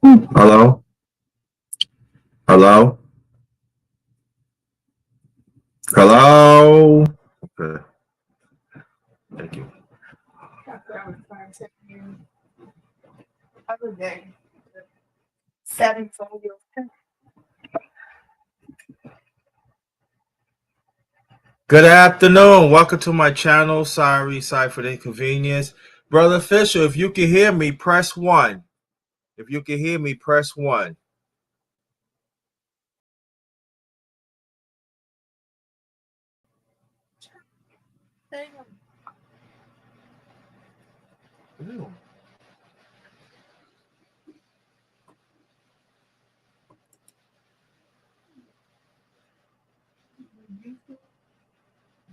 Hello? Hello? Hello? Okay, thank you. After I was trying to you other day, the settings on your phone. Good afternoon. Welcome to my channel. Sorry for the inconvenience. Brother Fisher, if you can hear me, press 1. If you can hear me, press 1. Ew.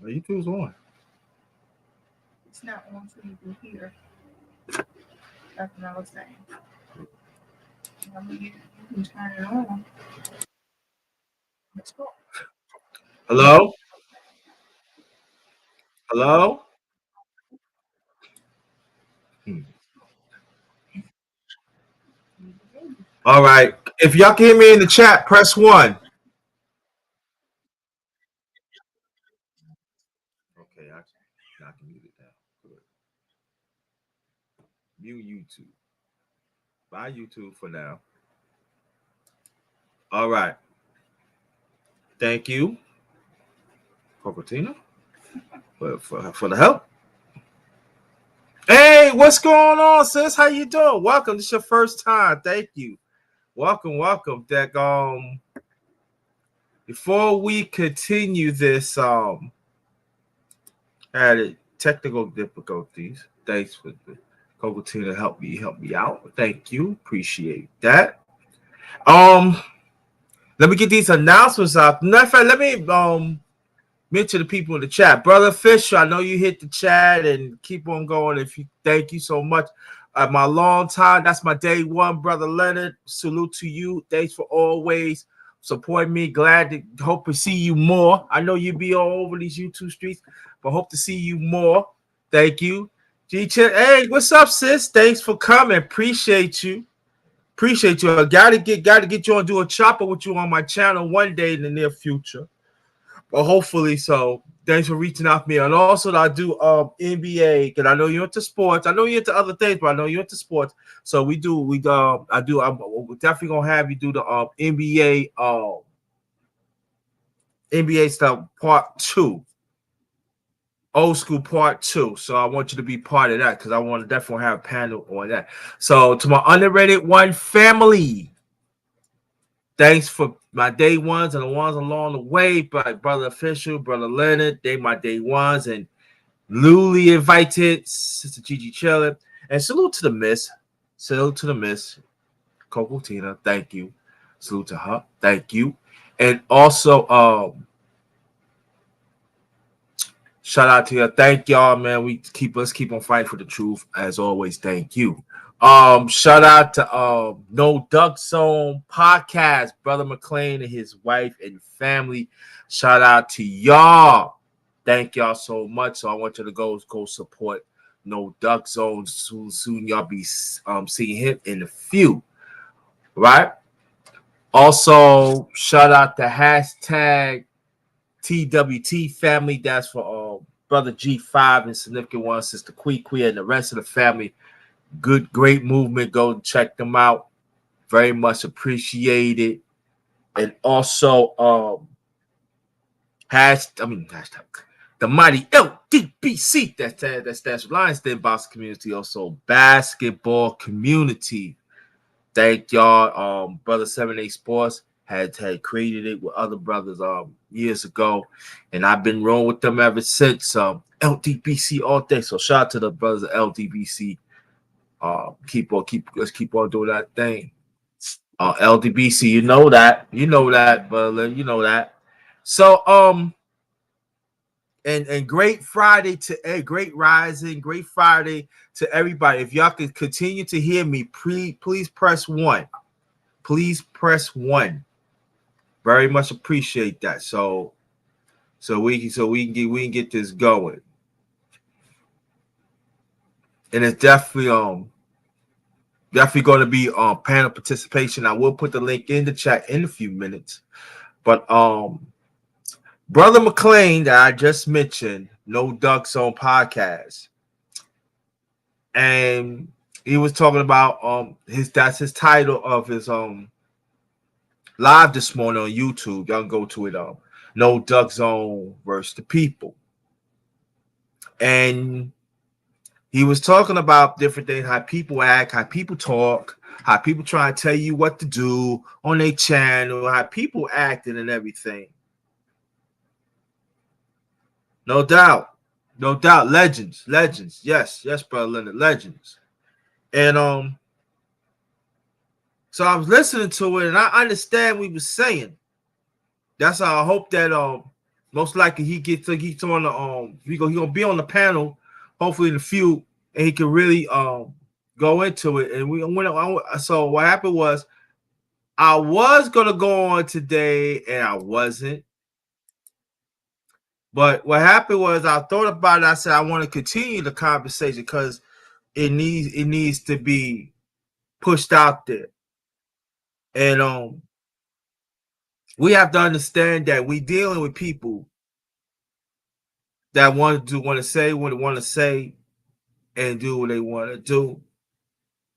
YouTube's on. It's not on so you can hear. That's what I was saying. I mean, you can turn it on. Let's go. Hello? Hello? All right. If y'all can hear me in the chat, press 1. Okay, I can mute it now. Good. Mute YouTube. Bye, YouTube, for now. All right. Thank you, Cocatina, for the help. Hey, what's going on, sis? How you doing? Welcome. This is your first time. Thank you. Welcome. Before we continue this, had technical difficulties. Thanks for the Cocatina help me out. Thank you. Appreciate that. Let me get these announcements out. Matter of fact, let me mention the people in the chat. Brother Fisher, I know you hit the chat and keep on going. Thank you so much. My long time, that's my day one, Brother Leonard. Salute to you. Thanks for always supporting me. Hope to see you more. I know you be all over these YouTube streets, but hope to see you more. Thank you. Hey, what's up, sis? Thanks for coming. Appreciate you. I gotta get you on, do a chopper with you on my channel one day in the near future. Well, hopefully so. Thanks for reaching out to me. And also I do NBA, because I know you're into sports. I know you're into other things, but I know you're into sports. So I'm definitely gonna have you do the NBA stuff part 2. Old school part 2. So I want you to be part of that, because I want to definitely have a panel on that. So to my underrated one family, thanks for my day ones and the ones along the way, but Brother Official, Brother Leonard, they my day ones, and Luli invited, Sister Gigi chilling, and salute to the Miss, Coco Tina, thank you, salute to her, thank you, and also shout out to you, thank y'all, man. Let's keep on fighting for the truth as always. Thank you. Shout out to No Duck Zone podcast, Brother McLean and his wife and family. Shout out to y'all. Thank y'all so much. So I want you to go support No Duck Zone. Soon y'all be seeing him in a few. Right? Also, shout out to hashtag TWT family. That's for Brother G5 and significant one, Sister Quee and the rest of the family. Great movement. Go check them out. Very much appreciated. And also, hashtag the mighty LDBC. That's Lionsden Box Community. Also, basketball community. Thank y'all. Brother 7A Sports had created it with other brothers years ago, and I've been rolling with them ever since. LDBC all day. So shout out to the brothers of LDBC. Let's keep on doing that thing. LDBC, you know that, brother, you know that. So and great Friday to great rising, great Friday to everybody. If y'all can continue to hear me, please press 1. Please press 1. Very much appreciate that. So we can get this going. And it's definitely Definitely going to be panel participation. I will put the link in the chat in a few minutes. But Brother McLean that I just mentioned, No Duck Zone podcast, and he was talking about that's his title of his live this morning on YouTube. Y'all can go to it. No Duck Zone versus the People, and he was talking about different things, how people act, how people talk, how people try to tell you what to do on their channel, how people acting and everything. No doubt. No doubt. Legends. Yes, brother Leonard. Legends. And so I was listening to it and I understand what he was saying. That's how I hope that most likely he's on the he gonna be on the panel, hopefully in a few, and he can really go into it. And so what happened was I was gonna go on today and I wasn't. But what happened was I thought about it. I said I want to continue the conversation because it needs to be pushed out there. And we have to understand that we're dealing with people that want to say what they want to say and do what they want to do.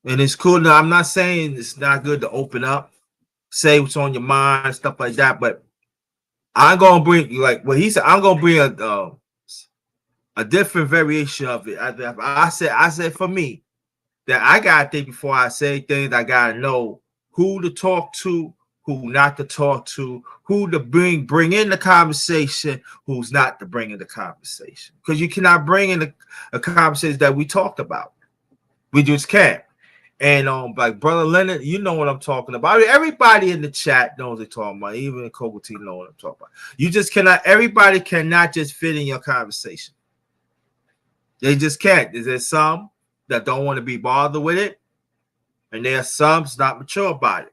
And it's cool. Now, I'm not saying it's not good to open up, say what's on your mind, stuff like that. But I'm gonna bring, like what he said, I'm gonna bring a different variation of it. I said for me that I gotta think before I say things. I gotta know who to talk to, who not to talk to, who to bring in the conversation, who's not to bring in the conversation. Because you cannot bring in the conversations that we talked about. We just can't. And like Brother Leonard, you know what I'm talking about. I mean, everybody in the chat knows what they're talking about. Even Coco T know what I'm talking about. You just cannot. Everybody cannot just fit in your conversation. They just can't. There's some that don't want to be bothered with it, and there are some that's not mature about it.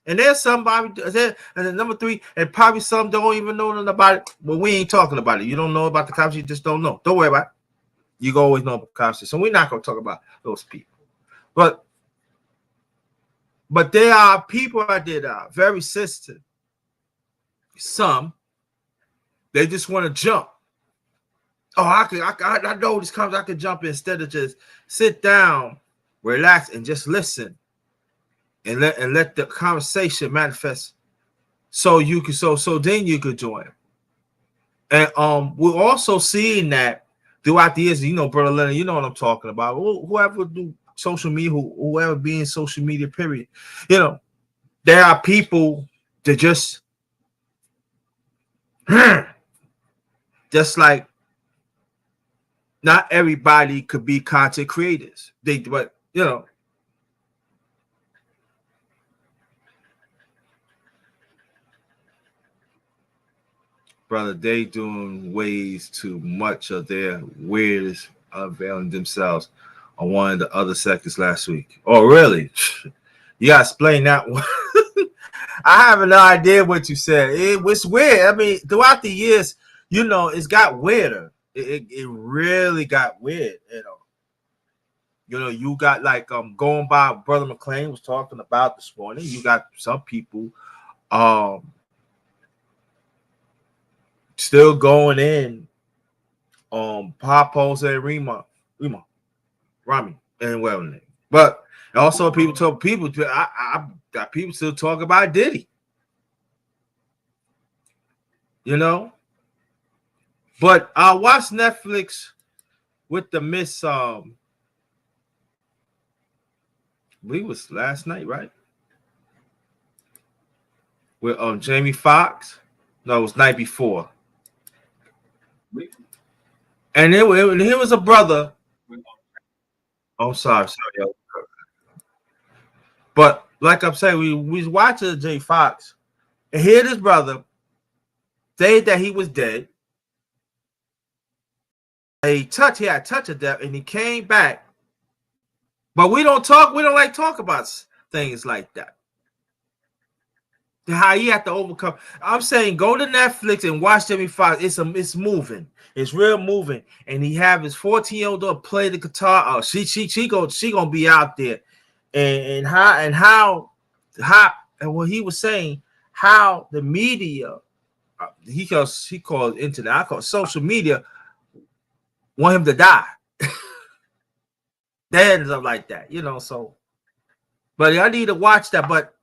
And there's somebody, and then number three, and probably some don't even know nothing about it. Well, we ain't talking about it. You don't know about the conversation, you just don't know. Don't worry about it. You can always know about the conversation. So we're not going to talk about those people. But there are people out there that are very sensitive. Some, they just want to jump. Oh, I know this comes. I can jump in instead of just sit down, relax, and just listen, and let the conversation manifest. So you can then you could join. And we're also seeing that throughout the years. You know, Brother Leonard, you know what I'm talking about. Whoever do social media, whoever be in social media, period. You know, there are people that just like. Not everybody could be content creators. But you know, brother, they doing ways too much of their weirdest unveiling themselves on one of the other sectors last week. Oh, really? You gotta explain that one. I have no idea what you said. It was weird. I mean, throughout the years, you know, it's got weirder. It really got weird, you know. You know, you got like going by Brother McLean was talking about this morning. You got some people still going in on Papos and Rami and Wellness. But also I got people still talk about Diddy. You know? But I watched Netflix with the Miss I believe it was last night, right? With Jamie Foxx. No, it was night before. And it was a brother. Oh, sorry. But like I'm saying, we was watching Jamie Foxx, and here this brother said that he was dead. He had a touch of death, and he came back. But we don't like talk about things like that. How you have to overcome. I'm saying go to Netflix and watch Jamie Foxx. It's moving. It's real moving. And he have his 14-year-old daughter play the guitar. Oh, she gonna be out there how and what he was saying, how the media, he called internet, I call social media, want him to die. Dead and stuff like that, you know. So, but I need to watch that. But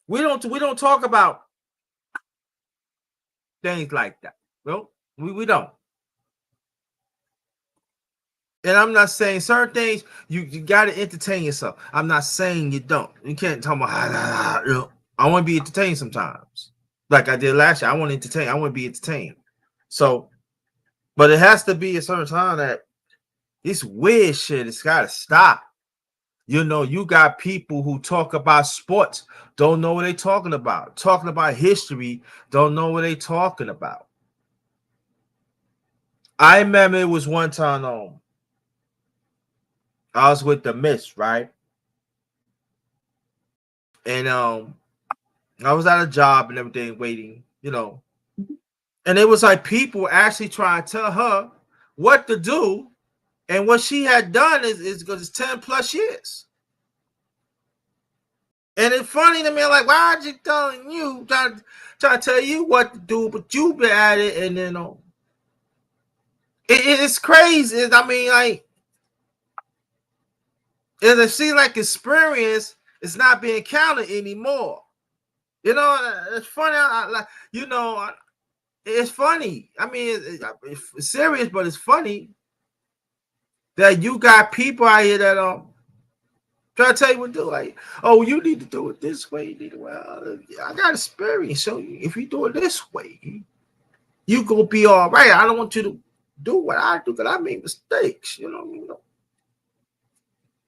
we don't talk about things like that. No, we don't. And I'm not saying certain things you got to entertain yourself. I'm not saying you don't. You can't talk about. You know, I want to be entertained sometimes, like I did last year. I want to entertain. I want to be entertained. So, but it has to be a certain time that this weird shit has got to stop. You know, you got people who talk about sports, don't know what they're talking about. Talking about history, don't know what they're talking about. I remember it was one time I was with the Miss, right? And I was at a job and everything waiting, you know. And it was like people actually trying to tell her what to do. And what she had done is because it's 10 plus years. And it's funny to me, like, why are you telling you, trying to tell you what to do, but you've been at it, and then it's crazy. I mean, like, it seems like experience is not being counted anymore. You know, it's funny. You know, it's funny. I mean, it's serious, but it's funny that you got people out here that try to tell you what to do. Like, oh, you need to do it this way. You need to, well, I got experience. So if you do it this way, you gonna be all right. I don't want you to do what I do because I make mistakes. You know.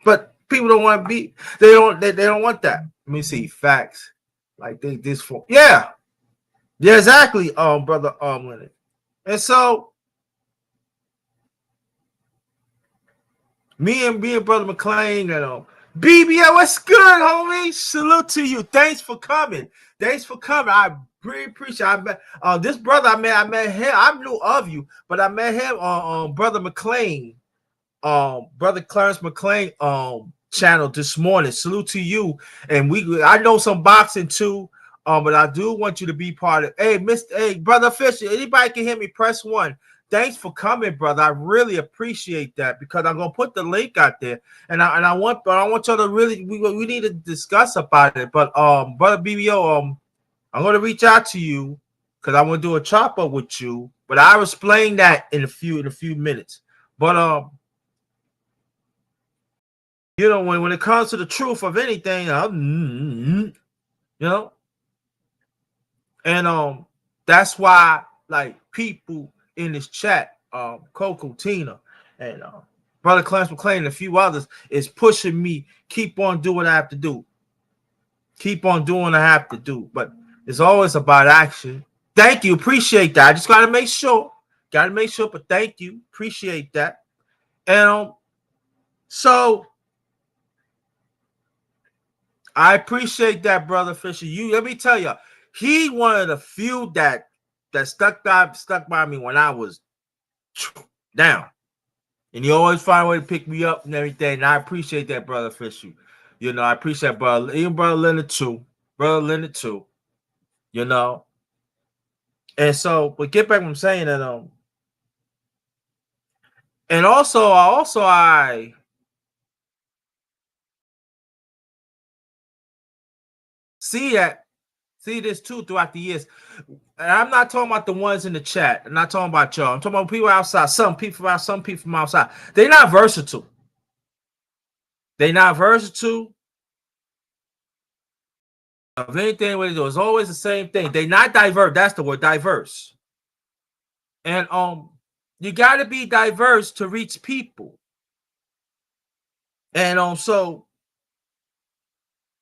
But people don't want to be. They don't want that. Let me see facts. Like this for yeah, exactly. Brother Leonard. And so me and brother McLean and BBL, what's good, homie? Salute to you. Thanks for coming. I really appreciate it. I met this brother. I met him. I knew of you, but I met him on brother McLean, brother Clarence McLean channel this morning. Salute to you. And I know some boxing too. But I do want you to be part of. Hey, brother Fisher. Anybody can hear me? Press 1. Thanks for coming, brother. I really appreciate that because I'm gonna put the link out there, and I want y'all to really we need to discuss about it. But brother BBO, I'm gonna reach out to you because I want to do a chop up with you. But I'll explain that in a few minutes. But you know, when it comes to the truth of anything, you know, and that's why like people in this chat, Coco, Tina, and brother Clarence McLean and a few others is pushing me. Keep on doing what I have to do. Keep on doing what I have to do. But it's always about action. Thank you. Appreciate that. I just got to make sure. But thank you. Appreciate that. And so I appreciate that, brother Fisher. Let me tell you, he one of the few that stuck by me when I was down. And you always find a way to pick me up and everything. And I appreciate that, brother Fisher. You know, I appreciate brother, even brother Leonard too. You know. And so, but get back what I'm saying that and also I see this too throughout the years. And I'm not talking about the ones in the chat. I'm not talking about y'all. I'm talking about people outside. Some people from outside. They're not versatile. Of anything what they do. It's always the same thing. They're not diverse. That's the word, diverse. And you got to be diverse to reach people. And so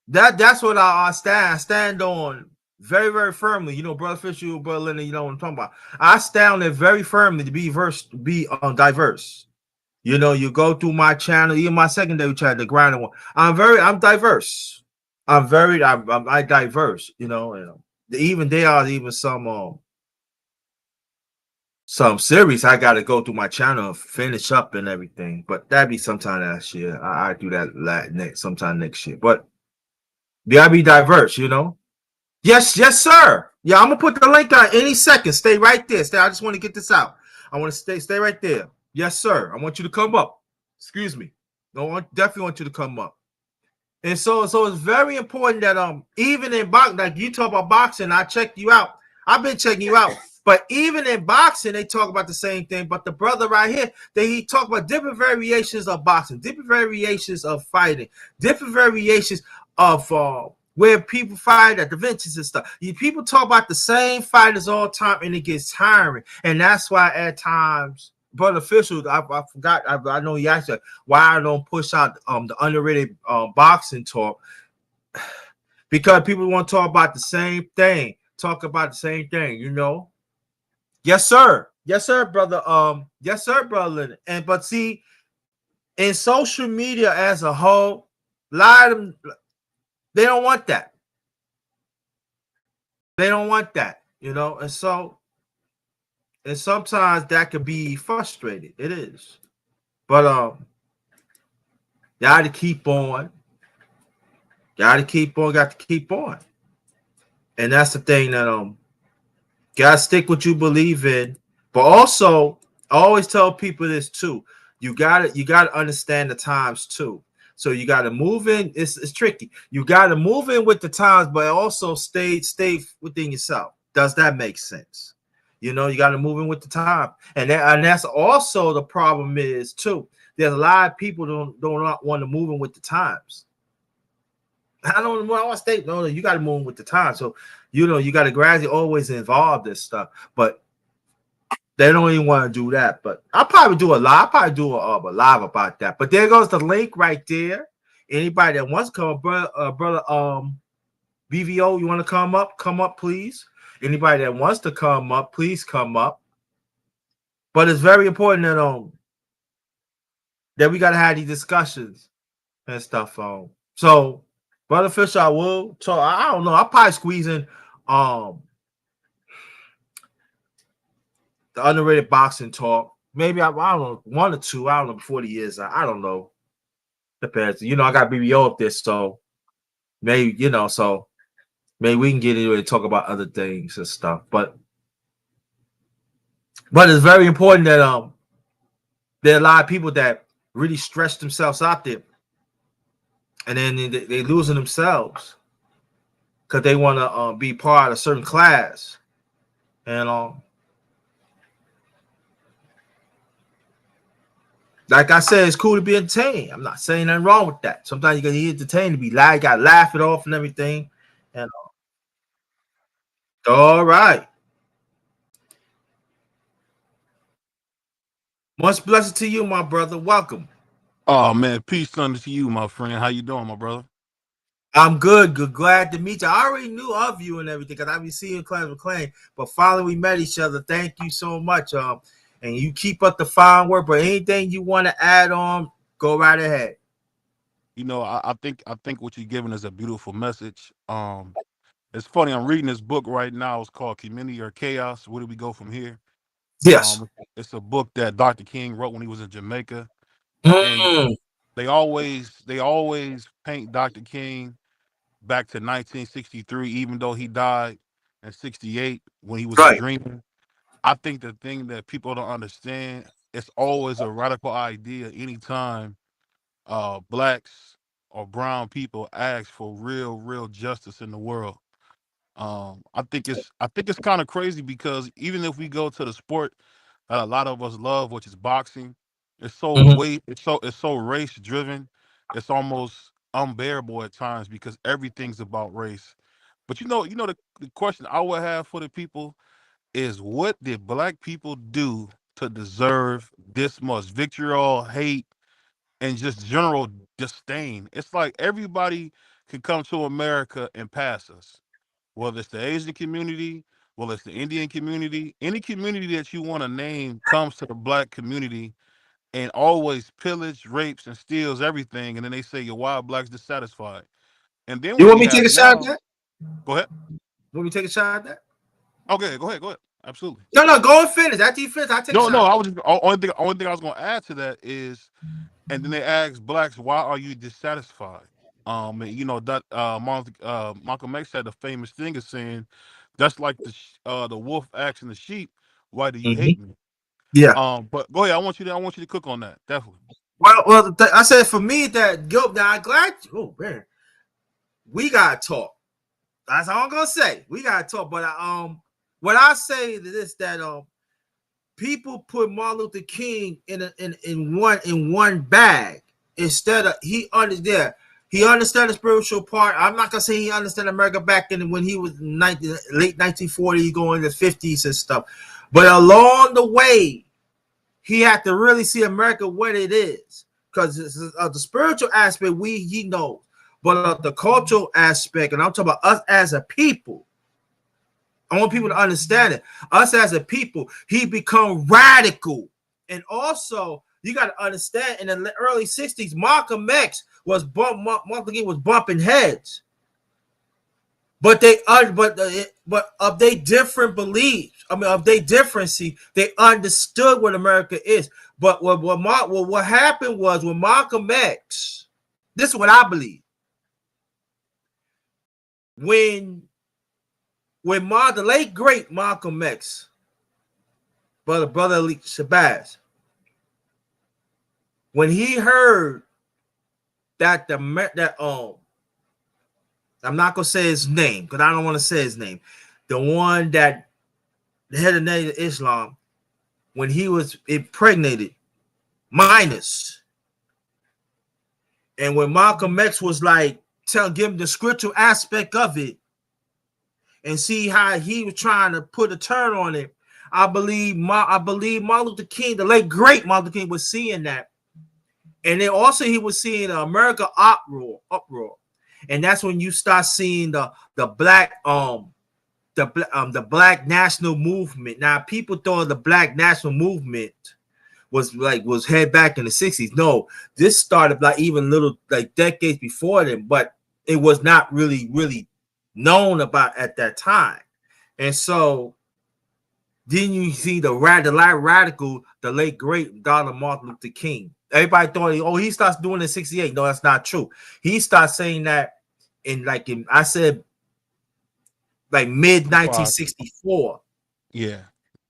that's what I stand on very, very firmly. You know, brother Fisher, brother Leonard, you know what I'm talking about. I stand there very firmly to be diverse. You know, you go through my channel, even my secondary channel, the grinding one. I'm diverse. I'm diverse. You know, and even there are even some some series, I got to go through my channel and finish up and everything. But that'd be sometime next year. I do that sometime next year. But you gotta be diverse, you know. Yes, yes, sir. Yeah, I'm gonna put the link on any second. Stay right there. Stay. I just want to get this out. I want to stay right there. Yes, sir. I want you to come up. Excuse me. No, I definitely want you to come up. And so it's very important that even in boxing, like you talk about boxing, I checked you out. I've been checking you out. But even in boxing, they talk about the same thing. But the brother right here, he talk about different variations of boxing, different variations of fighting, different variations of where people fight at the conventions and stuff. People talk about the same fighters all the time, and it gets tiring. And that's why at times, Brother Official, I forgot. I know he asked you why I don't push out the underrated boxing talk, because people want to talk about the same thing. Talk about the same thing, you know. Yes, sir. Yes, sir, brother. Yes, sir, brother. And but see, in social media as a whole, a lot of them, they don't want that. They don't want that, you know. And sometimes that can be frustrated. It is. But gotta keep on. Gotta keep on, got to keep on. And that's the thing that gotta stick what you believe in. But also, I always tell people this too. You gotta understand the times too. So you gotta move in. It's tricky. You gotta move in with the times, but also stay within yourself. Does that make sense? You know, you gotta move in with the time. And that's also the problem is too. There's a lot of people don't want to move in with the times. I don't want to state no, you got to move with the time. So you know you got to gradually always involve this stuff, but they don't even want to do that. But I'll probably do a live. I'll probably do a live about that. But there goes the link right there. Anybody that wants to come up, brother BVO, you want to come up? Come up, please. Anybody that wants to come up, please come up. But it's very important that we got to have these discussions and stuff. So, Brother Fisher, I will talk. I don't know. I'll probably squeeze in the underrated boxing talk. Maybe I don't know, one or two. I don't know, before the years. I don't know. Depends. You know, I got BBO up there, so maybe so maybe we can get into it and talk about other things and stuff. But it's very important that there are a lot of people that really stretch themselves out there, and then they losing themselves because they want to be part of a certain class, and like I said, it's cool to be entertained. I'm not saying nothing wrong with that. Sometimes you got to be entertained to be loud, got to laugh it off and everything. And all right, much blessing to you, my brother. Welcome. Oh man, peace unto you, my friend. How you doing, my brother? I'm good. Glad to meet you. I already knew of you and everything because I be seeing Clans of Clan. But finally, we met each other. Thank you so much. And you keep up the fine work. But anything you want to add on, go right ahead. You know, I think what you're giving is a beautiful message. It's funny. I'm reading this book right now. It's called Community or Chaos. Where do we go from here? Yes. It's a book that Dr. King wrote when he was in Jamaica, and Mm, they always paint Dr. King back to 1963, even though he died in '68 when he was a right. dreamer. I think the thing that people don't understand, it's always a radical idea anytime blacks or brown people ask for real justice in the world. I think it's kind of crazy because even if we go to the sport that a lot of us love, which is boxing, Mhm. it's so race driven. It's almost unbearable at times because everything's about race. But the question I would have for the people is, what did black people do to deserve this much vitriol, hate, and just general disdain? It's like everybody can come to America and pass us. Whether it's the Asian community, whether it's the Indian community, any community that you want to name comes to the black community and always pillage, rapes, and steals everything. And then they say, "Your wild blacks dissatisfied." And then You what want we me to take have a shot at now, that? go ahead. You want me to take a shot at that? Okay, go ahead. Absolutely. No, go and finish. After you finish, I take a No, shot. I was just only thing I was gonna add to that is, and then they ask blacks, why are you dissatisfied? And you know that Malcolm X had a famous thing of saying, that's like the wolf asking the sheep, why do you hate me? Yeah. But go ahead, I want you to cook on that, definitely. I said for me that go. Now I'm glad. Oh man, we gotta talk. That's all I'm gonna say. We gotta talk. But what I say is this: that people put Martin Luther King in one bag instead of he understand. He understand the spiritual part. I'm not gonna say he understand America back in when he was late 1940s, going to the 50s and stuff. But along the way, he had to really see America what it is, because the spiritual aspect he knows, but the cultural aspect, and I'm talking about us as a people. I want people to understand it. Us as a people, he become radical, and also you got to understand in the early '60s, Malcolm X was bumping heads. But but of their different beliefs, I mean, of their differency, they understood what America is. But what happened was when Malcolm X, this is what I believe. When the late great Malcolm X, brother Shabazz, when he heard that I'm not gonna say his name because I don't want to say his name, the one that the head of Native Islam, when he was impregnated, minus. And when Malcolm X was like, give him the spiritual aspect of it and see how he was trying to put a turn on it, I believe Martin Luther King, the late great Martin Luther King, was seeing that. And then also he was seeing the America uproar. And that's when you start seeing the black the black national movement. Now people thought the black national movement was head back in the 60s. No, this started like even little like decades before them, but it was not really known about at that time. And so then you see the radical, the late great Donald Martin Luther King. Everybody thought, he starts doing it in 68. No, that's not true. He starts saying that I said like mid 1964. Yeah.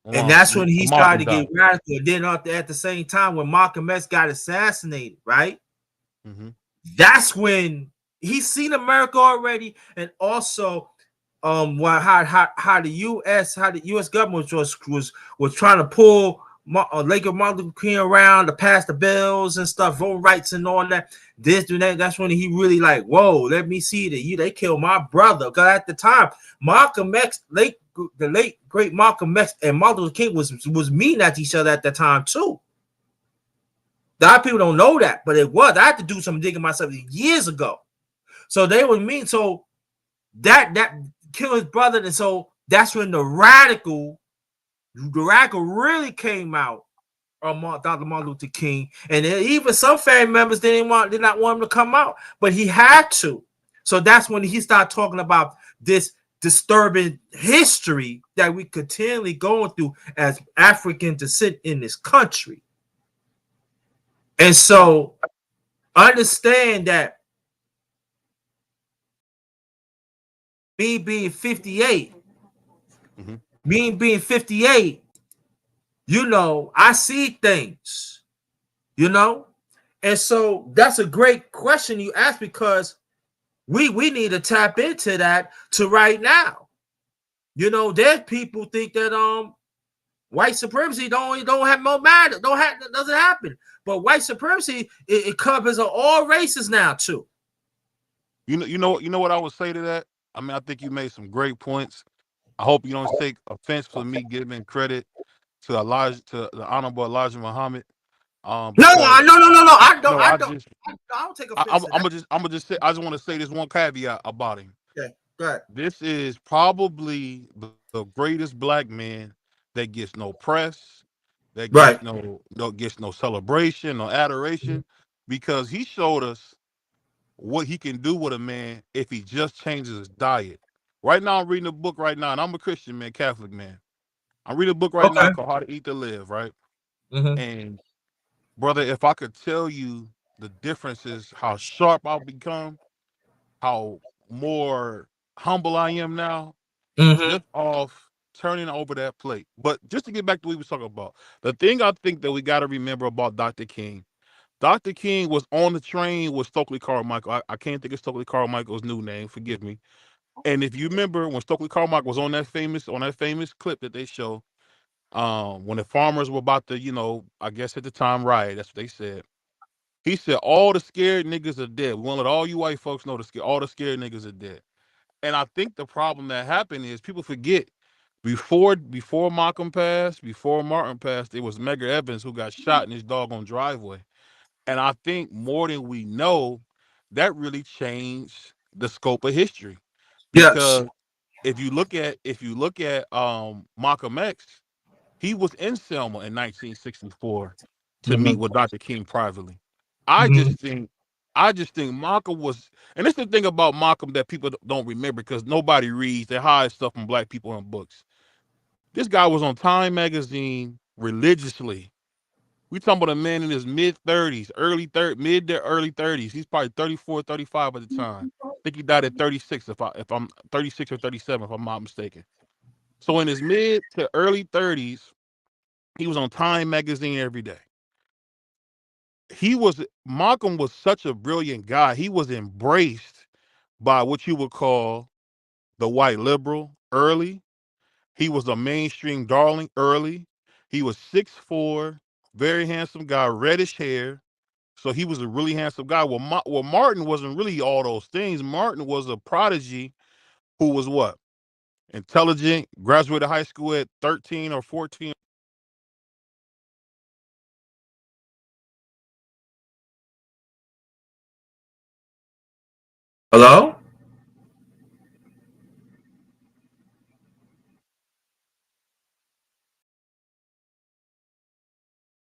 And that's when he started to died. get radical. And then at the same time, when Malcolm X got assassinated, right? Mm-hmm. That's when he's seen America already, and also how the U.S. government was trying to pull Lake Martin Luther King around to pass the bills and stuff, voting rights and all that. This and that. That's when he really like, whoa, let me see that they killed my brother. Because at the time, Malcolm X, the late great Malcolm X and Martin Luther King was mean at each other at the time too. A lot of people don't know that, but it was. I had to do some digging myself years ago. So they were mean. So that killed his brother, and so that's when the radical really came out of Dr. Martin Luther King, and even some family members did not want him to come out, but he had to. So that's when he started talking about this disturbing history that we continually going through as African descent in this country. And so understand that me being 58, Mm-hmm. me being 58, I see things, and so that's a great question you ask, because we need to tap into that to right now. There's people think that white supremacy don't have no matter, doesn't happen, but white supremacy it covers all races now too. You know what I would say to that? I mean, I think you made some great points. I hope you don't take offense for me giving credit to the Honorable Elijah Muhammad. No, Because no. no, I don't take offense to that. I'm gonna just say, I just want to say this one caveat about him. Okay, go ahead. This is probably the greatest black man that gets no press, that Right. gets no celebration, no adoration, because he showed us what he can do with a man if he just changes his diet. Right now, I'm reading a book right now, and I'm a Christian man, Catholic man. I'm reading a book right now Okay. called How to Eat to Live, right? Mm-hmm. And brother, if I could tell you the differences, how sharp I've become, how more humble I am now, Mm-hmm. just off turning over that plate. But just to get back to what we was talking about, the thing I think that we got to remember about Dr. King. Dr. King was on the train with Stokely Carmichael. I can't think of Stokely Carmichael's new name. Forgive me. And if you remember when Stokely Carmichael was on that famous clip that they show, when the farmers were about to, I guess at the time riot, that's what they said. He said all the scared niggas are dead. We want to let all you white folks know all the scared niggas are dead. And I think the problem that happened is people forget before Malcolm passed, before Martin passed, it was Medgar Evans who got shot in his doggone driveway. And I think more than we know, that really changed the scope of history. Yes. Because if you look at Malcolm X, he was in Selma in 1964 to meet Mm-hmm. with Dr. King privately. I Mm-hmm. just think I just think Malcolm was, and it's the thing about Malcolm that people don't remember because nobody reads. They hide stuff from black people in books. This guy was on Time magazine religiously. We talking about a man in his mid 30s, mid to early 30s. He's probably 34, 35 at the time. I think he died at 36 if I'm 36 or 37 if I'm not mistaken. So in his mid to early 30s, he was on Time magazine every day. Malcolm was such a brilliant guy. He was embraced by what you would call the white liberal early. He was a mainstream darling early. He was 6'4", very handsome guy, reddish hair. So he was a really handsome guy. Well, Martin wasn't really all those things. Martin was a prodigy who was what? Intelligent, graduated high school at 13 or 14. Hello?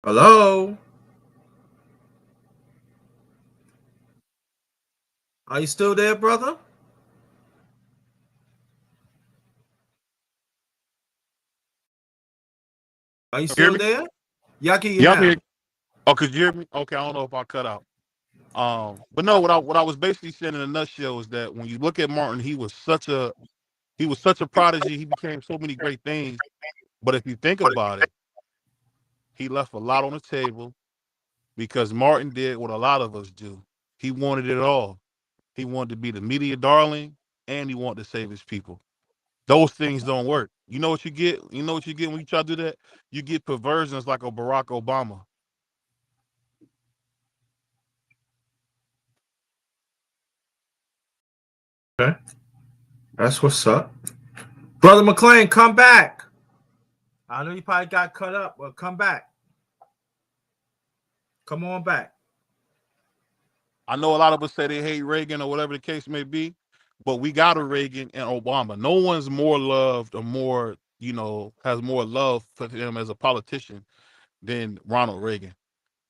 Hello? Are you still there, brother? Are you You hear still me? there? Yeah, I can hear you Yeah, I'm here. now. Oh, could you hear me? Okay, I don't know if I cut out. But no, what I was basically saying in a nutshell is that when you look at Martin, he was such a prodigy. He became so many great things. But if you think about it, he left a lot on the table because Martin did what a lot of us do. He wanted it all. He wanted to be the media darling, and he wanted to save his people. Those things don't work. You know what you get? You know what you get when you try to do that? You get perversions like a Barack Obama. Okay. That's what's up. Brother McLean, come back. I know you probably got cut up, but come back. Come on back. I know a lot of us say they hate Reagan or whatever the case may be, but we got a Reagan and Obama. No one's more loved or more, has more love for him as a politician than Ronald Reagan.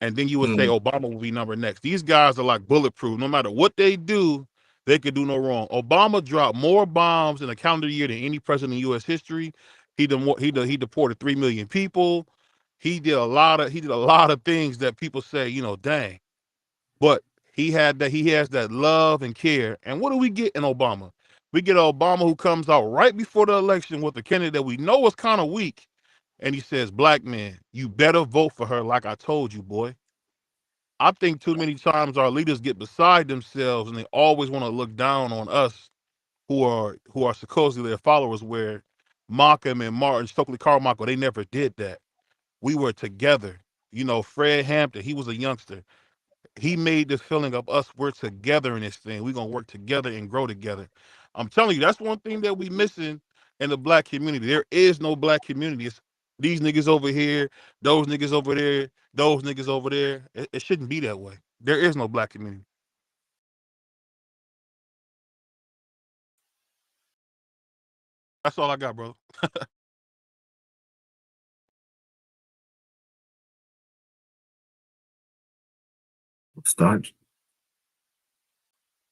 And then you would say Mm. Obama will be number next. These guys are like bulletproof. No matter what they do, they could do no wrong. Obama dropped more bombs in a calendar year than any president in U.S. history. He deported 3 million people. He did a lot of things that people say, dang. But he has that love and care. And what do we get in Obama? We get an Obama who comes out right before the election with a candidate that we know is kind of weak. And he says, black man, you better vote for her like I told you, boy. I think too many times our leaders get beside themselves and they always want to look down on us who are supposedly their followers, where Malcolm and Martin, Stokely Carmichael, they never did that. We were together. Fred Hampton, he was a youngster. He made this feeling of us, we're together in this thing. We're gonna work together and grow together. I'm telling you, that's one thing that we missing in the black community. There is no black community. It's these niggas over here, those niggas over there, those niggas over there. It shouldn't be that way. There is no black community. That's all I got, bro. Start.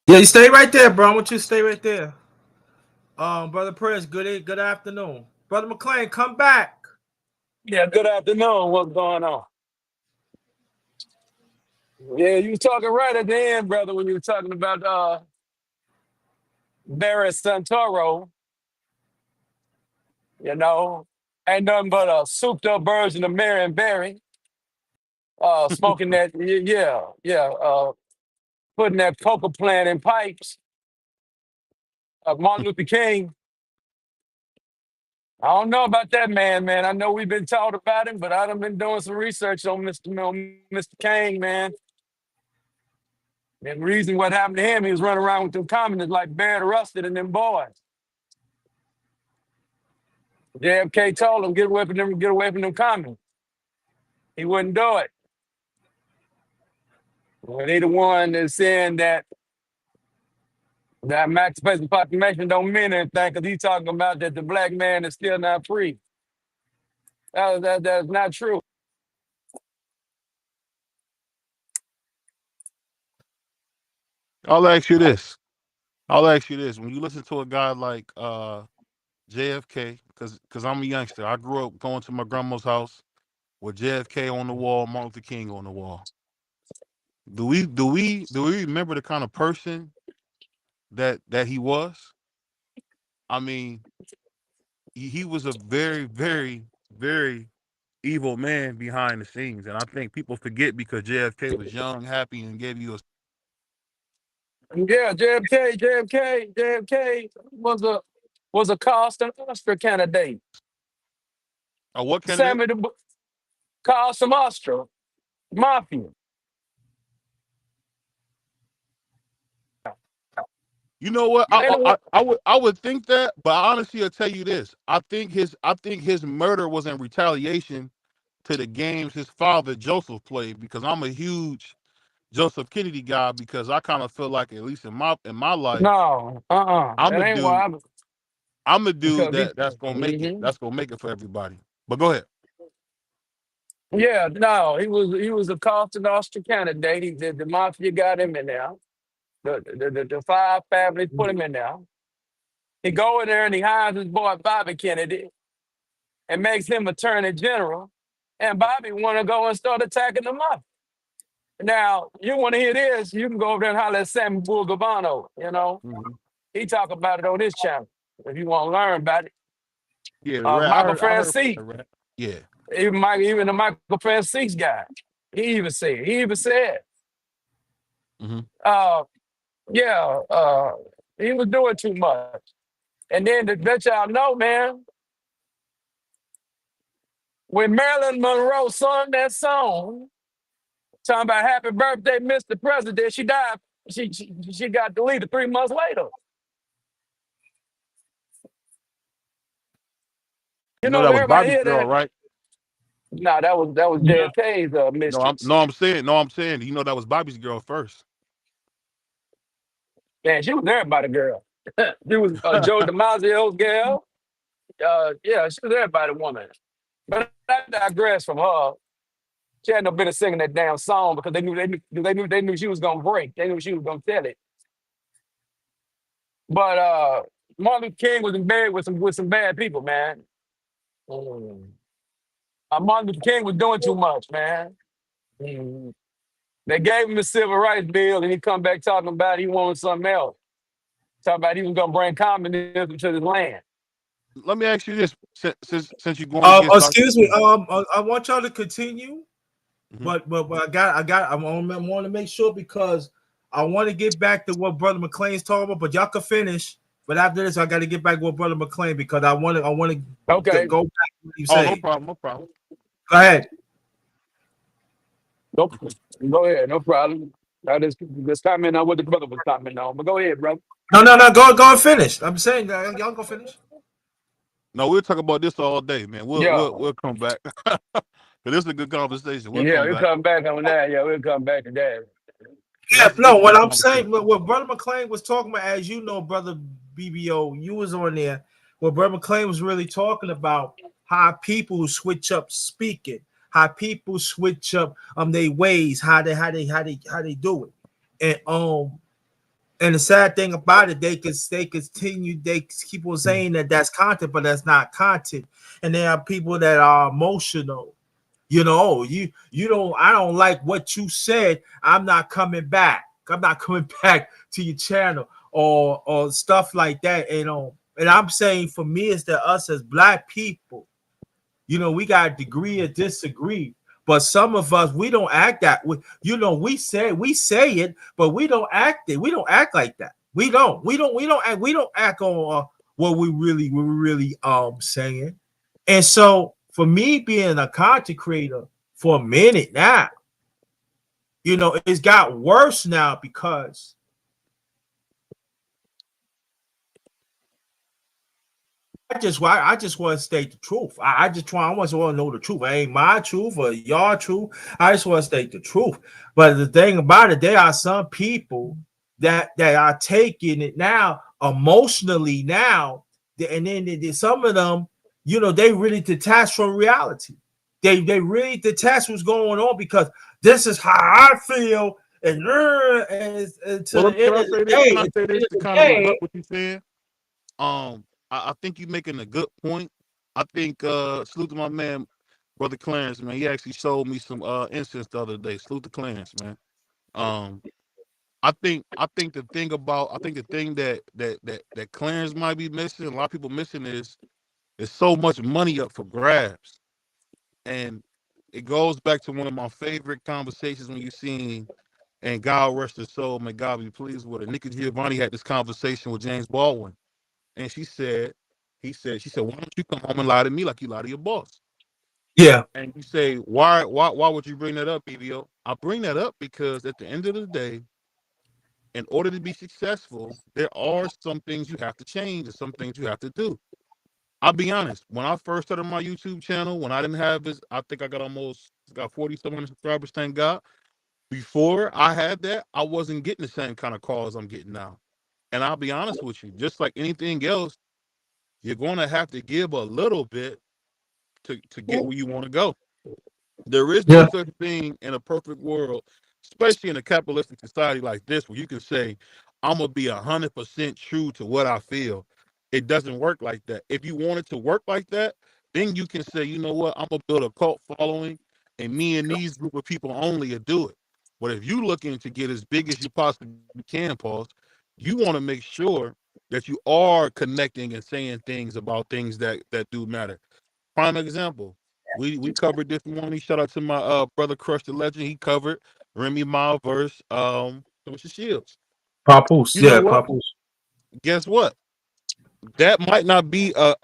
Yeah, you stay right there, bro. I want you to stay right there. Brother Press, good afternoon. Brother McLean, come back. Yeah, good afternoon. What's going on? Yeah, you was talking right at the end, brother, when you were talking about Barry Santoro, you know. Ain't nothing but a souped up version of Marion Barry. Smoking that, putting that coca plant in pipes. Martin Luther King. I don't know about that man. I know we've been taught about him, but I done been doing some research on Mr. King, man. And the reason what happened to him, he was running around with them communists like Barrett Rusted and them boys. JFK told him, get away from them communists. He wouldn't do it. Well, they the one that's saying that emancipation proclamation don't mean anything because he's talking about that the black man is still not free. That's not true. I'll ask you this. I'll ask you this. When you listen to a guy like JFK, because I'm a youngster, I grew up going to my grandma's house with JFK on the wall, Martin Luther King on the wall. Do we remember the kind of person that he was? I mean, he was a very, very, very evil man behind the scenes, and I think people forget because JFK was young, happy, and gave you a. Yeah, JFK was a cost and Oscar candidate. A what candidate? Sammy the cost and Oscar mafia. You know what? They don't, I would think that, but honestly, I'll tell you this. I think his murder was in retaliation to the games his father Joseph played because I'm a huge Joseph Kennedy guy because I kind of feel like at least in my life, no, I'm that the ain't dude. why. I'm the dude Because he, that's gonna make it. mhm. That's gonna make it for everybody. But go ahead. Yeah, no, he was a cost and Oscar candidate. The mafia got him in there. The five families put him in there. He go in there and he hires his boy Bobby Kennedy and makes him attorney general. And Bobby want to go and start attacking the mafia. Now, you want to hear this, you can go over there and holler at Sammy Bulgavano, you know. Mhm. He talk about it on his channel if you want to learn about it. Yeah, the rap. Michael I heard about Francis, the rap. Yeah. even the Michael Francis guy, he even said, Hmm. uh, yeah, he was doing too much. And then to let y'all know, man, when Marilyn Monroe sung that song, talking about "Happy Birthday, Mr. President," she died. She got deleted 3 months later. You You know know, that was everybody Bobby's hear girl, that. right? No, that was JFK's No, I'm mistress. no, I'm saying no, I'm saying. You know that was Bobby's girl first. Man, she was everybody girl. She was Joe DiMaggio's girl. Yeah, she was everybody woman. But I digress from her. She had no business singing that damn song because they knew she was gonna break. They knew she was gonna tell it. But Martin Luther King was in bed with some bad people, man. Mm. Martin Luther King was doing too much, man. Mm. They gave him the civil rights bill, and he come back talking about he wanted something else. Talking about he was gonna bring communism to the land. Let me ask you this: since you're going against Dr. Excuse me. King. I want y'all to continue, Hmm. but I want to make sure because I want to get back to what Brother McLean's talking about. But y'all can finish. But after this, I got to get back with Brother McLean because I want to Okay, go back to what you Oh, no say. problem, no problem. Go ahead. nope. Go ahead, no problem. I just comment on what the brother was commenting on. But go ahead, bro. No. Go and finish. I'm saying y'all go finish. No, we'll talk about this all day, man. We'll Yeah, we'll, we'll come back. But this is a good conversation. We'll yeah, come we'll back. come back on that. Yeah, we'll come back to that. Yeah, This no. is a What good I'm saying, conversation. what Brother McLean was talking about, as you know, Brother BBO, you was on there. What Brother McLean was really talking about how people switch up speaking, how people switch up their ways, how they do it, and And the sad thing about it, they continue, they keep on saying that that's content, but that's not content. And there are people that are emotional. You know, you don't. I don't like what you said. I'm not coming back. I'm not coming back to your channel or stuff like that. And I'm saying for me, it's that us as black people, we got to agree or disagree. But some of us, we don't act that way. We say it, but we don't act it. We don't act like that. We don't act on what we really saying. And so for me being a content creator for a minute now, it's got worse now because I just want to state the truth. I want to know the truth. It ain't my truth or your truth. I just want to state the truth. But the thing about it, there are some people that are taking it now emotionally now, and then some of them, they really detach from reality. They really detach what's going on because this is how I feel, and to Well, the end can I of the say this? day, Can I say this to kind of rebut what you're saying? I think you're making a good point. I think salute to my man, brother Clarence, man. He actually showed me some incense the other day. Salute to Clarence, man. Um, I think the thing that Clarence might be missing, a lot of people missing is so much money up for grabs. And it goes back to one of my favorite conversations when you seen, and God rest his soul, may God be pleased with it. Nikki Giovanni had this conversation with James Baldwin. And she said, why don't you come home and lie to me like you lie to your boss? yeah, And you say, why would you bring that up, BBO? I bring that up because at the end of the day, in order to be successful, there are some things you have to change and some things you have to do. I'll be honest. When I first started my YouTube channel, when I didn't have this, I think I got 47 subscribers, thank God. Before I had that, I wasn't getting the same kind of calls I'm getting now. And I'll be honest with you, just like anything else, you're going to have to give a little bit to get where you want to go. There is no yeah. such thing in a perfect world, especially in a capitalistic society like this, where you can say, I'm going to be 100% true to what I feel. It doesn't work like that. If you want it to work like that, then you can say, you know what, I'm going to build a cult following, and me and these group of people only will do it. But if you looking to get as big as you possibly can, pause, you want to make sure that you are connecting and saying things about things that do matter. Prime example. We covered this morning. Shout out to my brother Crush the Legend. He covered Remy Ma verse Social Shields. Papoose, You know yeah, what? Papoose. Guess what? That might not be a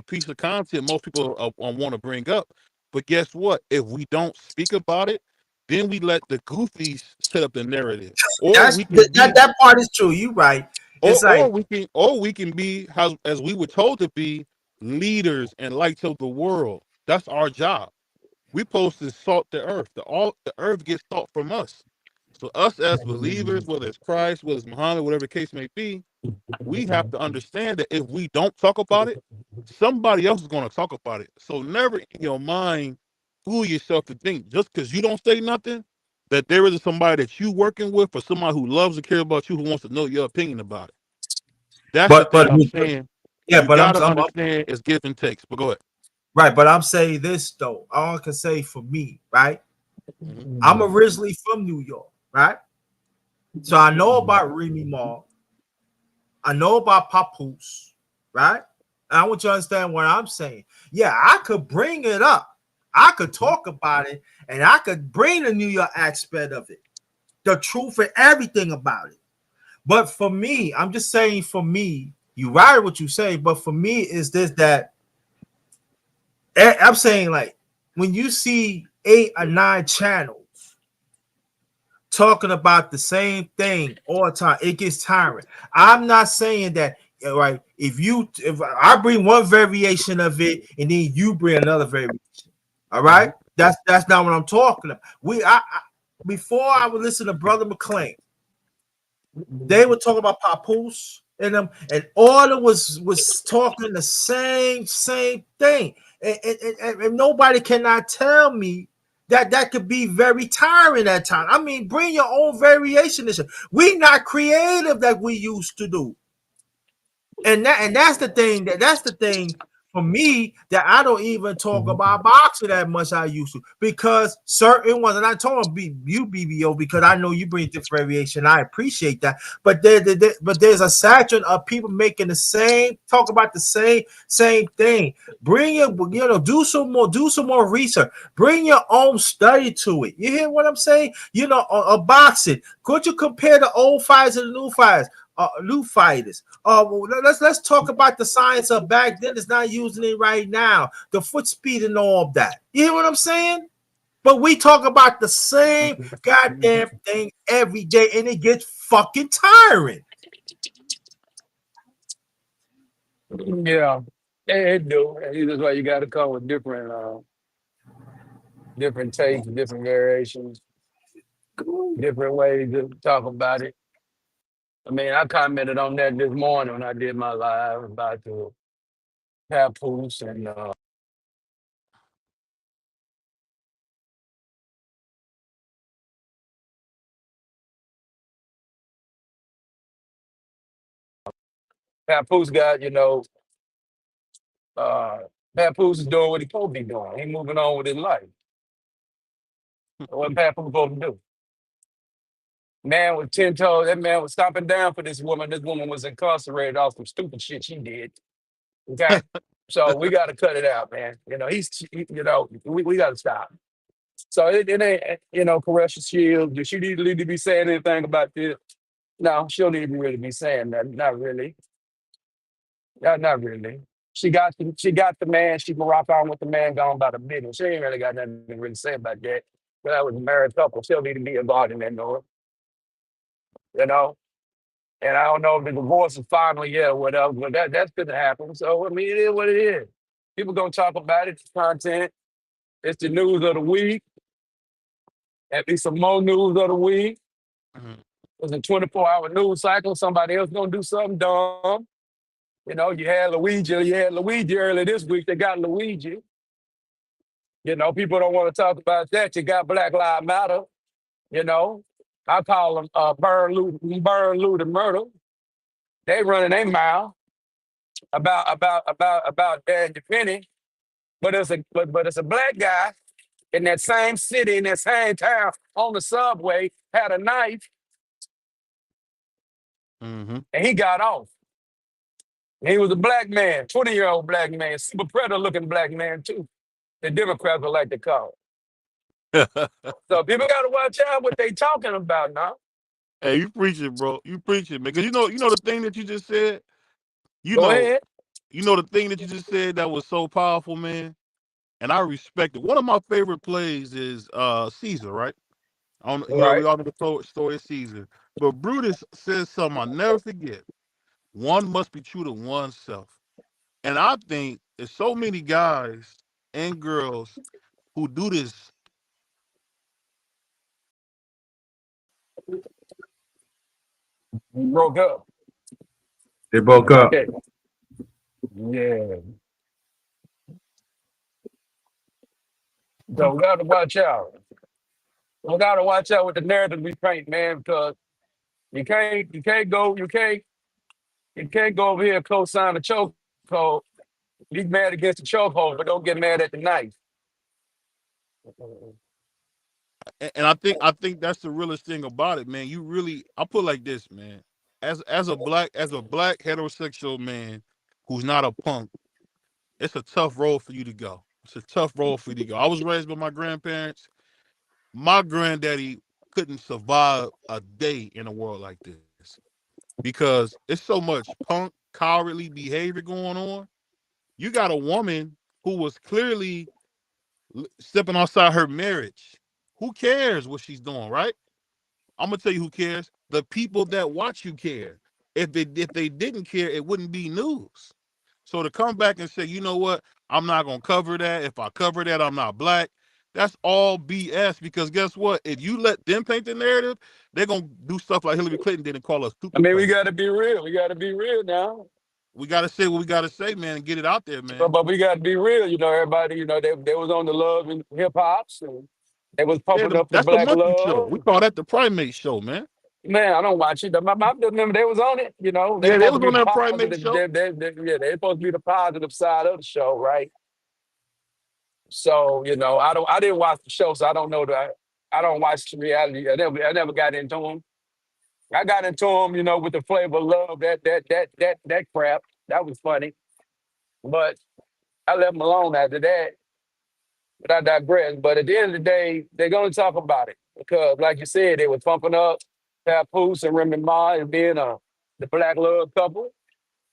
piece of content most people want to bring up, but guess what? If we don't speak about it, then we let the goofies set up the narrative, or That's we can be, that part is true. You right. It's like, or we can be how as we were told to be leaders and lights of the world. That's our job. We supposed to salt the earth. The earth gets salt from us. So us as believers, whether it's Christ, whether it's Muhammad, whatever the case may be, we have to understand that if we don't talk about it, somebody else is going to talk about it. So never in your mind fool yourself to think just because you don't say nothing that there is somebody that you working with or somebody who loves and cares about you who wants to know your opinion about it. That's the but thing I'm saying. yeah, You but got to understand it's give and takes. But go ahead. right. But I'm saying this though. All I can say for me, right? Mhm. I'm originally from New York, right? So I know about Remy Ma. I know about Papoose, right? And I want you to understand what I'm saying. Yeah, I could bring it up. I could talk about it, and I could bring the New York aspect of it, the truth and everything about it. But for me, I'm just saying for me, you right what you say, but for me is this that I'm saying like when you see 8 or 9 channels talking about the same thing all the time, it gets tiring. I'm not saying that right. If I bring one variation of it and then you bring another variation, all right, Mhm. that's not what I'm talking about. Before I would listen to Brother McClain, they would talk about Papoose and them, and all it was talking the same thing. And nobody cannot tell me that could be very tiring at times. I mean, bring your own variation. We not creative like we used to do. And that's the thing for me that I don't even talk about boxing that much I used to, because certain ones, and I told you BBO, because I know you bring different variation. I appreciate that, but there's a saturation of people making the same, talk about the same thing. Bring your, do some more research. Bring your own study to it. You hear what I'm saying? A boxing. Could you compare the old fighters and the new fighters? New fighters. Let's talk about the science of back then. It's not using it right now. The foot speed and all of that. You hear what I'm saying? But we talk about the same goddamn thing every day, and it gets fucking tiring. Yeah, it do. And that's why you got to come with different takes, different variations, different ways to talk about it. I mean, I commented on that this morning when I did my live about the papoose and papoose got, uh, papoose is doing what he supposed to be doing. He moving on with his life. What papoose supposed to do? Man with 10 toes, that man was stomping down for this woman. This woman was incarcerated off some stupid shit she did. Okay. So we got to cut it out, man. We got to stop. So it ain't, Correction Shields. Does she need to be saying anything about this? No, she don't need to really be saying that. Not really. Not really. She got the man. She can rock on with the man gone about a minute. She ain't really got nothing to really say about that. But that was a married couple. She'll need to be involved in that, Nora. And I don't know if the divorce is finally yet or whatever, but that's gonna happen. So I mean, it is what it is. People gonna talk about it. It's content. It's the news of the week. At least some more news of the week. It's a 24-hour news cycle. Somebody else gonna do something dumb. You had Luigi earlier this week. They got Luigi. People don't want to talk about that. You got Black Lives Matter. I call them burn, loot, and murder. They running their mouth about Daniel Penny, but it's a black guy in that same city, in that same town, on the subway, had a knife, and he got off. And he was a black man, 20-year-old black man, super predator-looking black man too. The Democrats would like to call. So people got to watch out what they talking about now. Hey, you preaching, bro. You preaching, man. Because the thing that you just said. Go ahead. The thing that you just said that was so powerful, man. And I respect it. One of my favorite plays is Caesar, right? We all know the story of Caesar. But Brutus says something I'll never forget. One must be true to oneself. And I think there's so many guys and girls who do this. We broke up. They broke up. Okay. Yeah. So we got to watch out. We got to watch out with the narrative we paint, man, because you can't go over here and co-sign the chokehold. Be mad against the chokehold, but don't get mad at the knife. And I think that's the realest thing about it, man. I put it like this, man. As a black heterosexual man who's not a punk, it's a tough road for you to go. I was raised by my grandparents. My granddaddy couldn't survive a day in a world like this because it's so much punk, cowardly behavior going on. You got a woman who was clearly stepping outside her marriage. Who cares what she's doing, right? I'm gonna tell you who cares. The people that watch you care. If they didn't care, it wouldn't be news. So to come back and say, you know what, I'm not gonna cover that. If I cover that, I'm not black. That's all BS. Because guess what? If you let them paint the narrative, they're gonna do stuff like Hillary Clinton did and call us stupid. I mean, we got to be real. We got to be real now. We got to say what we got to say, man, and get it out there, man. But we got to be real. Everybody, they was on the love and hip hops and They was Yeah, pumping up the that's the Black monkey show. Love. We call that the primate show, man. Man, I don't watch it. I remember they was on it. You know, they Yeah, they supposed was to be on the that primate positive. show. Yeah, they're supposed to be the positive side of the show, right? So, you know, I didn't watch the show, so I don't know that. I don't watch the reality. I never got into them. I got into them, you know, with the flavor of love, that crap. That was funny. But I left them alone after that. But I digress. But at the end of the day, they're gonna talk about it. Because like you said, they were pumping up Papoose and Remy Ma and being the Black Love couple.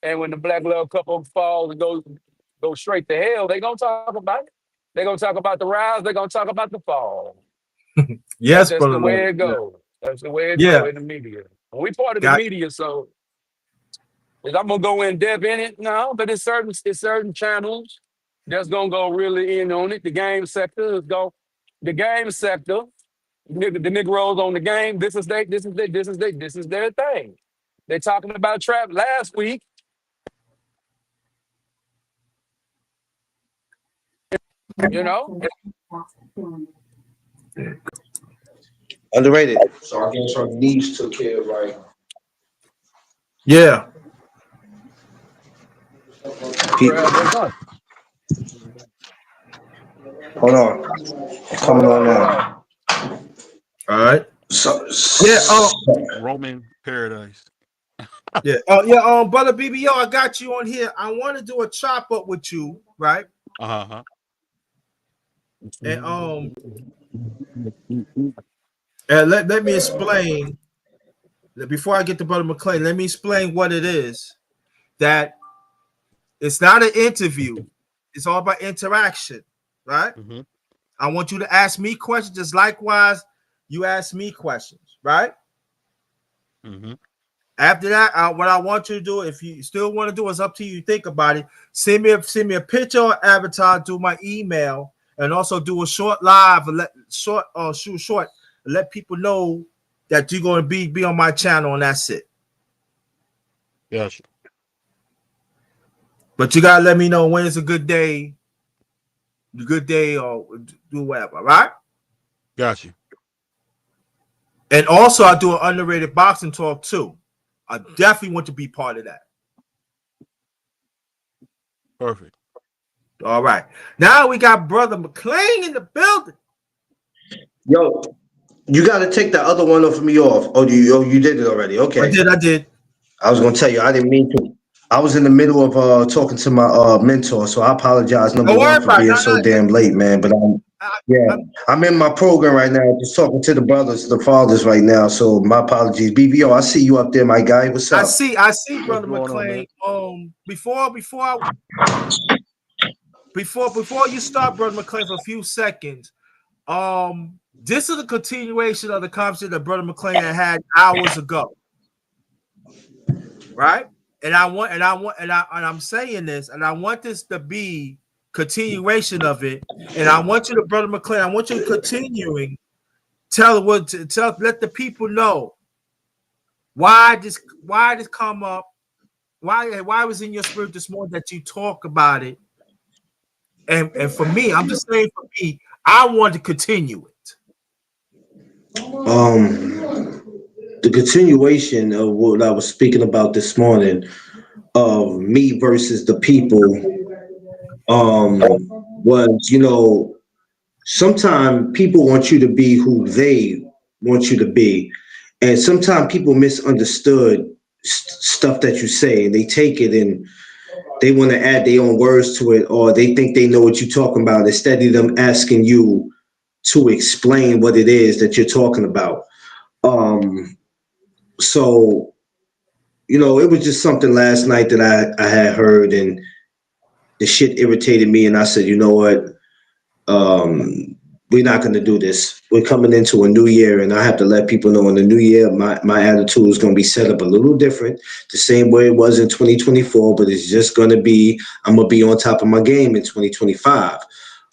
And when the Black Love couple falls and go straight to hell, they're gonna talk about it. They're gonna talk about the rise, they're gonna talk about the fall. That's Yes, just brother. the way Love. it goes. That's the way it Yeah. goes in the media. And we part of the Got media, so is I'm gonna go in depth in it? No, but it's certain channels that's gonna go really in on it. The game sector is go the game sector, the Negroes on the game, this is their thing. They talking about trap last week, you know. Underrated. So our games from needs took care of right. yeah. People, Trap, what's up? hold on. Hold Coming on on, hold on. now. All right. So, Yeah. Roman paradise. Yeah. Oh, yeah. Brother BBO, I got you on here. I want to do a chop up with you, right? Uh-huh. And and let me explain before I get to Brother McClain. Let me explain what it is. That it's not an interview. It's all about interaction, right? Mm-hmm. I want you to ask me questions, just likewise you ask me questions, right? Mm-hmm. After that, what I want you to do, if you still want to do, it's up to you. Think about it. Send me a picture or avatar to my email, and also do a short live, shoot short, and let people know that you're going to be on my channel, and that's it. Gotcha. But you gotta let me know when is a good day, or do whatever, right? Gotcha. And also, I do an underrated boxing talk too. I definitely want to be part of that. Perfect. All right. Now we got Brother McClain in the building. yo, you got to take the other one of me off. Oh, you did it already. Okay. I did. I was gonna tell you, I didn't mean to. I was in the middle of talking to my mentor, so I apologize. Number Don't worry one for about it. being so damn late, man. But I'm in my program right now, just talking to the brothers, the fathers right now. So my apologies. BBO, I see you up there, my guy. What's I up? see, What's Brother going on, man? McClain. Before you start, Brother McClain, for a few seconds. This is a continuation of the conversation that Brother McClain had hours ago, right? And I'm saying this, and I want this to be continuation of it. And I want you to, Brother McClain, I want you to continuing let the people know why this come up, why it was in your spirit this morning that you talk about it. And for me, I'm just saying, for me, I want to continue it. The continuation of what I was speaking about this morning of me versus the people was, sometimes people want you to be who they want you to be. And sometimes people misunderstood stuff that you say, and they take it and they want to add their own words to it, or they think they know what you're talking about instead of them asking you to explain what it is that you're talking about. So, it was just something last night that I had heard, and the shit irritated me, and I said, you know what? We're not going to do this. We're coming into a new year, and I have to let people know in the new year, my attitude is going to be set up a little different, the same way it was in 2024, but it's just going to be, I'm going to be on top of my game in 2025.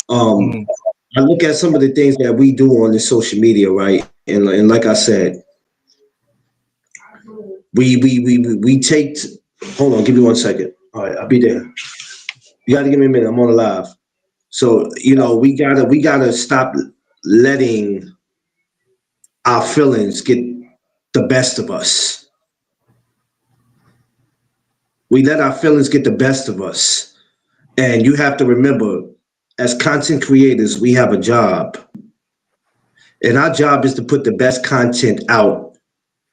I look at some of the things that we do on the social media, right? And like I said, we take, hold on, give me 1 second. All right, I'll be there. You got to give me a minute. I'm on the live. So, we gotta stop letting our feelings get the best of us. We let our feelings get the best of us. And you have to remember, as content creators, we have a job. And our job is to put the best content out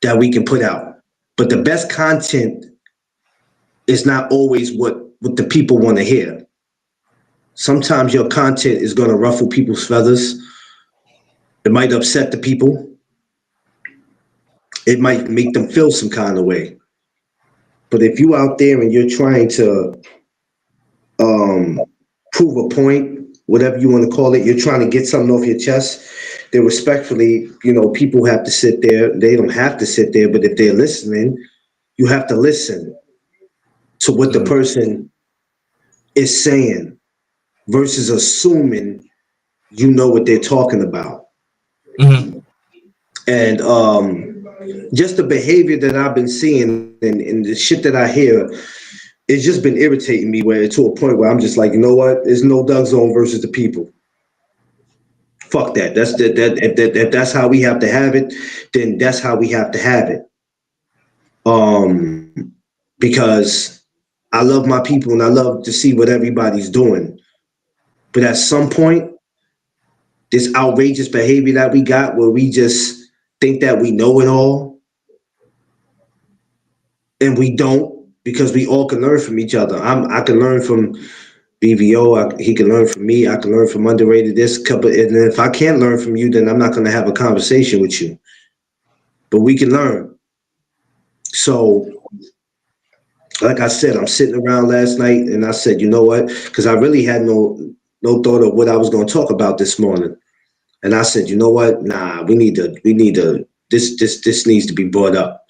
that we can put out. But the best content is not always what the people want to hear. Sometimes your content is going to ruffle people's feathers. It might upset the people. It might make them feel some kind of way. But if you out there and you're trying to prove a point, whatever you want to call it, you're trying to get something off your chest, then respectfully, people have to sit there. They don't have to sit there, but if they're listening, you have to listen to what the person is saying versus assuming you know what they're talking about. Mm-hmm. And just the behavior that I've been seeing and the shit that I hear, it's just been irritating me to a point where I'm just like, you know what? There's no Doug Zone versus the people. Fuck that. If that's how we have to have it, then that's how we have to have it. Because I love my people and I love to see what everybody's doing. But at some point, this outrageous behavior that we got where we just think that we know it all, and we don't, because we all can learn from each other. I can learn from BVO, he can learn from me, I can learn from Underrated this couple, and if I can't learn from you, then I'm not going to have a conversation with you. But we can learn. So, like I said, I'm sitting around last night and I said, you know what? Because I really had no thought of what I was going to talk about this morning. And I said, you know what? Nah, this needs to be brought up,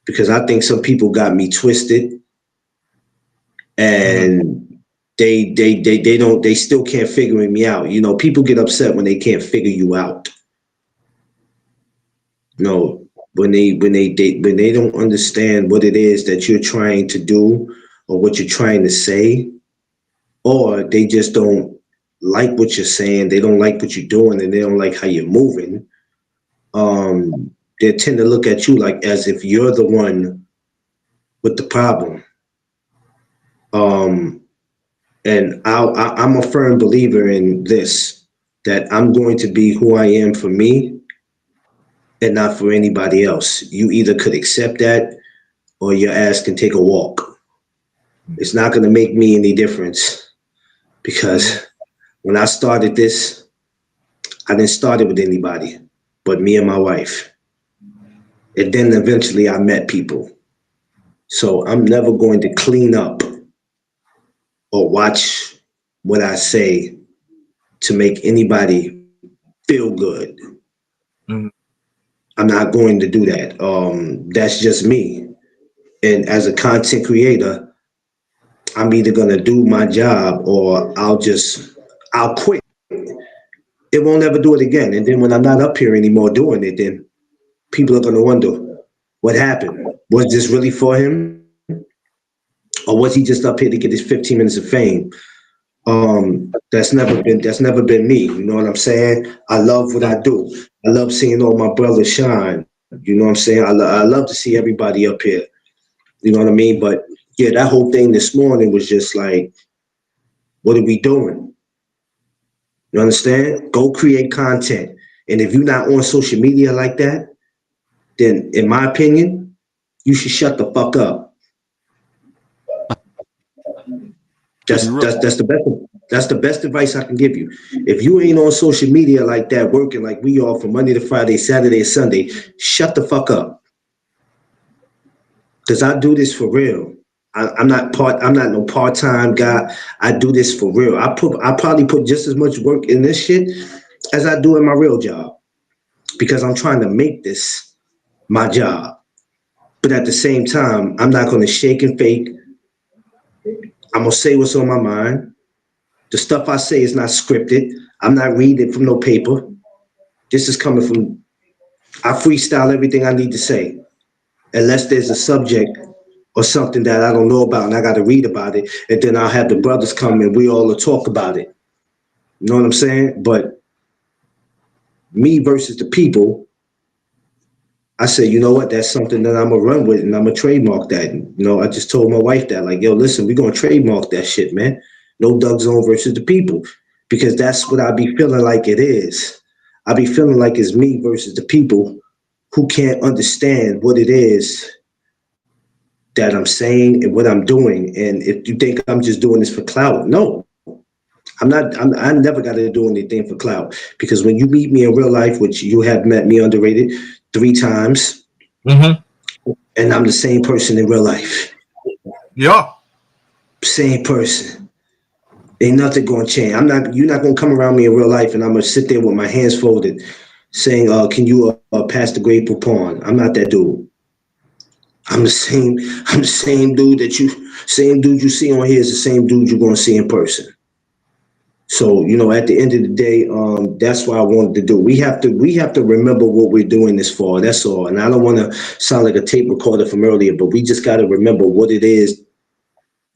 because I think some people got me twisted, and they still can't figure me out. People get upset when they can't figure you out. No, when they don't understand what it is that you're trying to do or what you're trying to say, or they just don't like what you're saying, they don't like what you're doing, and they don't like how you're moving. They tend to look at you like as if you're the one with the problem. And I'm a firm believer in this, that I'm going to be who I am for me and not for anybody else. You either could accept that or your ass can take a walk. It's not going to make me any difference, because when I started this, I didn't start it with anybody but me and my wife. And then eventually I met people. So I'm never going to clean up or watch what I say to make anybody feel good. Mm-hmm. I'm not going to do that. That's just me. And as a content creator, I'm either going to do my job or I'll quit. It won't ever do it again. And then when I'm not up here anymore doing it, then people are going to wonder what happened. Was this really for him? Or was he just up here to get his 15 minutes of fame? That's never been me. You know what I'm saying? I love what I do. I love seeing all my brothers shine. You know what I'm saying? I love to see everybody up here. You know what I mean? But yeah, that whole thing this morning was just like, what are we doing? You understand? Go create content. And if you're not on social media like that, then in my opinion, you should shut the fuck up. That's the best advice I can give you. If you ain't on social media like that, working like we are from Monday to Friday, Saturday and Sunday, shut the fuck up. Because I do this for real. I'm not no part-time guy. I do this for real. I probably put just as much work in this shit as I do in my real job, because I'm trying to make this my job. But at the same time, I'm not going to shake and fake. I'm going to say what's on my mind. The stuff I say is not scripted. I'm not reading it from no paper. This is coming from, I freestyle everything I need to say. Unless there's a subject or something that I don't know about and I got to read about it. And then I'll have the brothers come and we all will talk about it. You know what I'm saying? But me versus the people, I said, you know what? That's something that I'm gonna run with, and I'm gonna trademark that. I just told my wife that, like, yo, listen, we're gonna trademark that shit, man. No Doug Zone versus the people, because that's what I be feeling like it is. I be feeling like it's me versus the people who can't understand what it is that I'm saying and what I'm doing. And if you think I'm just doing this for clout, no, I'm not. I never got to do anything for clout, because when you meet me in real life, which you have met me underrated 3 times, and I'm the same person in real life. Yeah. Same person. Ain't nothing gonna change. You're not gonna come around me in real life and I'm gonna sit there with my hands folded saying, can you pass the Grey Poupon? I'm not that dude. I'm the same dude you see on here is the same dude you're gonna see in person. So, at the end of the day, that's what I wanted to do. We have to remember what we're doing this for. That's all. And I don't want to sound like a tape recorder from earlier, but we just got to remember what it is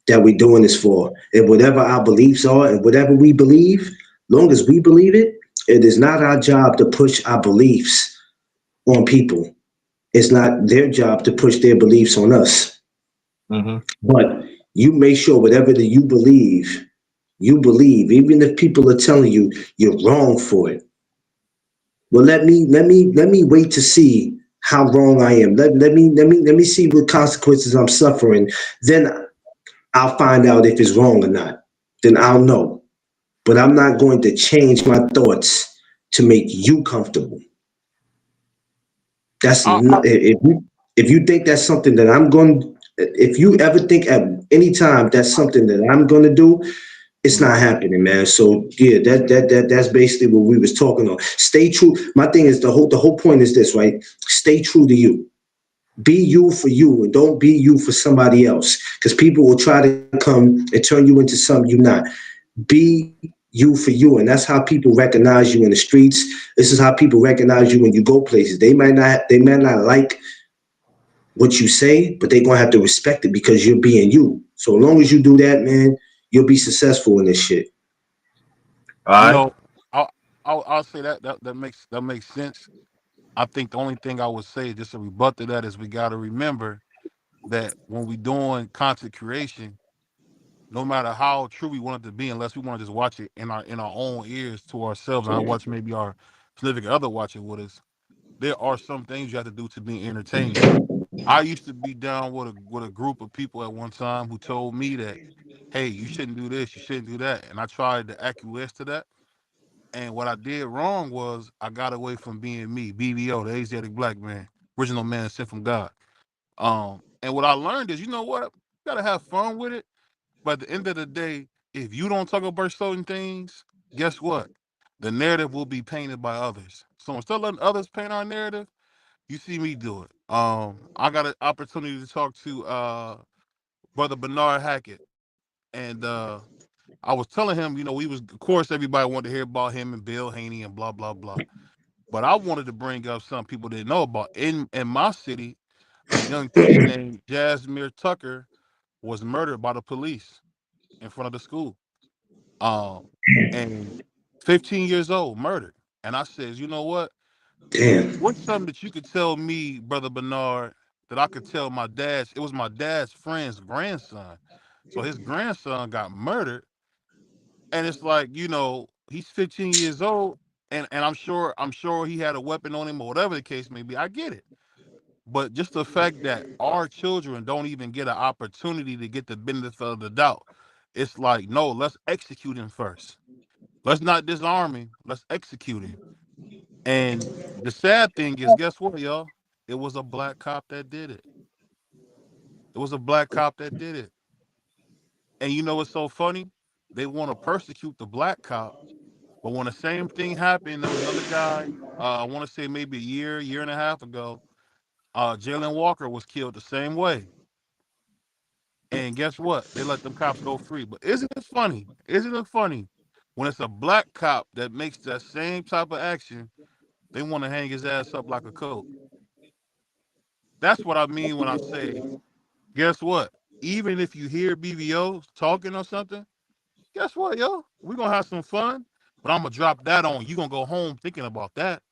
that we're doing this for. And whatever our beliefs are and whatever we believe, long as we believe it, it is not our job to push our beliefs on people. It's not their job to push their beliefs on us. But you make sure whatever that you believe, even if people are telling you you're wrong for it. Well, let me wait to see how wrong I am. Let me see what consequences I'm suffering. Then I'll find out if it's wrong or not. Then I'll know. But I'm not going to change my thoughts to make you comfortable. That's I, if you think that's something that I'm going. If you ever think at any time that's something that I'm going to do, it's not happening, man. So yeah, that's basically what we was talking on. Stay true. My thing is the whole point is this, right? Stay true to you. Be you for you, and don't be you for somebody else. Because people will try to come and turn you into something you're not. Be you for you, and that's how people recognize you in the streets. This is how people recognize you when you go places. They might not like what you say, but they're gonna have to respect it because you're being you. So as long as you do that, man, you'll be successful in this shit. All You right. know, I'll say that makes sense. I think the only thing I would say just to rebut to that is we got to remember that when we doing content creation, no matter how true we want it to be, unless we want to just watch it in our own ears to ourselves, and I watch maybe our significant other watch it with us, there are some things you have to do to be entertaining. I used to be down with a group of people at one time who told me that, hey, you shouldn't do this, you shouldn't do that, and I tried to acquiesce to that. And what I did wrong was I got away from being me, BBO, the Asiatic black man, original man sent from God. And what I learned is, you know what, you gotta have fun with it. But at the end of the day, if you don't talk about certain things, guess what? The narrative will be painted by others. So instead of letting others paint our narrative, you see me do it. I got an opportunity to talk to brother Bernard Hackett, and I was telling him, we was, of course, everybody wanted to hear about him and Bill Haney and blah blah blah. But I wanted to bring up something people didn't know about. In my city, a young kid named Jasmine Tucker was murdered by the police in front of the school. Um, and 15 years old, murdered. And I says, you know what? Damn. What's something that you could tell me, brother Bernard, that I could tell my dad's? It was my dad's friend's grandson. So his grandson got murdered, and it's like, he's 15 years old, and I'm sure he had a weapon on him or whatever the case may be. I get it. But just the fact that our children don't even get an opportunity to get the benefit of the doubt, it's like, no, let's execute him first. Let's not disarm him. Let's execute him. And the sad thing is, guess what, y'all? It was a black cop that did it. It was a black cop that did it. And you know what's so funny? They want to persecute the black cop, but when the same thing happened, there was another guy. I want to say maybe a year and a half ago. Jalen Walker was killed the same way. And guess what? They let them cops go free. But isn't it funny? Isn't it funny? When it's a black cop that makes that same type of action, they want to hang his ass up like a coat. That's what I mean when I say, guess what? Even if you hear BBO talking or something, guess what, yo? We're gonna have some fun, but I'm gonna drop that on. You're gonna go home thinking about that.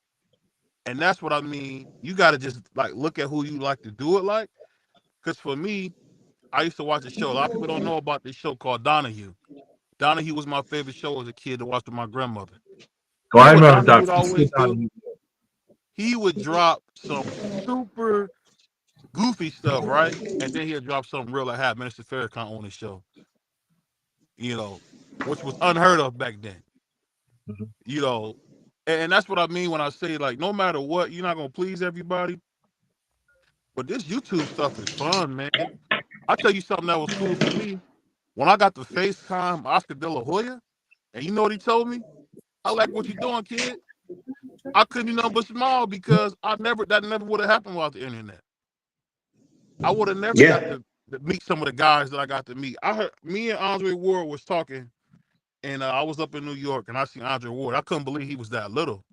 And that's what I mean. You got to just like look at who you like to do it like. Because for me, I used to watch a show. A lot of people don't know about this show called Donahue. Donahue was my favorite show as a kid to watch with my grandmother. Go, You I know what remember Donahue Dr. would always do? He would drop some super goofy stuff, right? And then he'd drop something real like have Minister Farrakhan on his show, you know, which was unheard of back then, Mhm. you know. And that's what I mean when I say, like, no matter what, you're not going to please everybody. But this YouTube stuff is fun, man. I'll tell you something that was cool for me. When I got to FaceTime Oscar De La Hoya, and you know what he told me? I like what you're doing, kid. I couldn't do nothing but smile because that never would have happened without the internet. I would have never got Yeah, to meet some of the guys that I got to meet. I heard me and Andre Ward was talking, and I was up in New York, and I seen Andre Ward. I couldn't believe he was that little.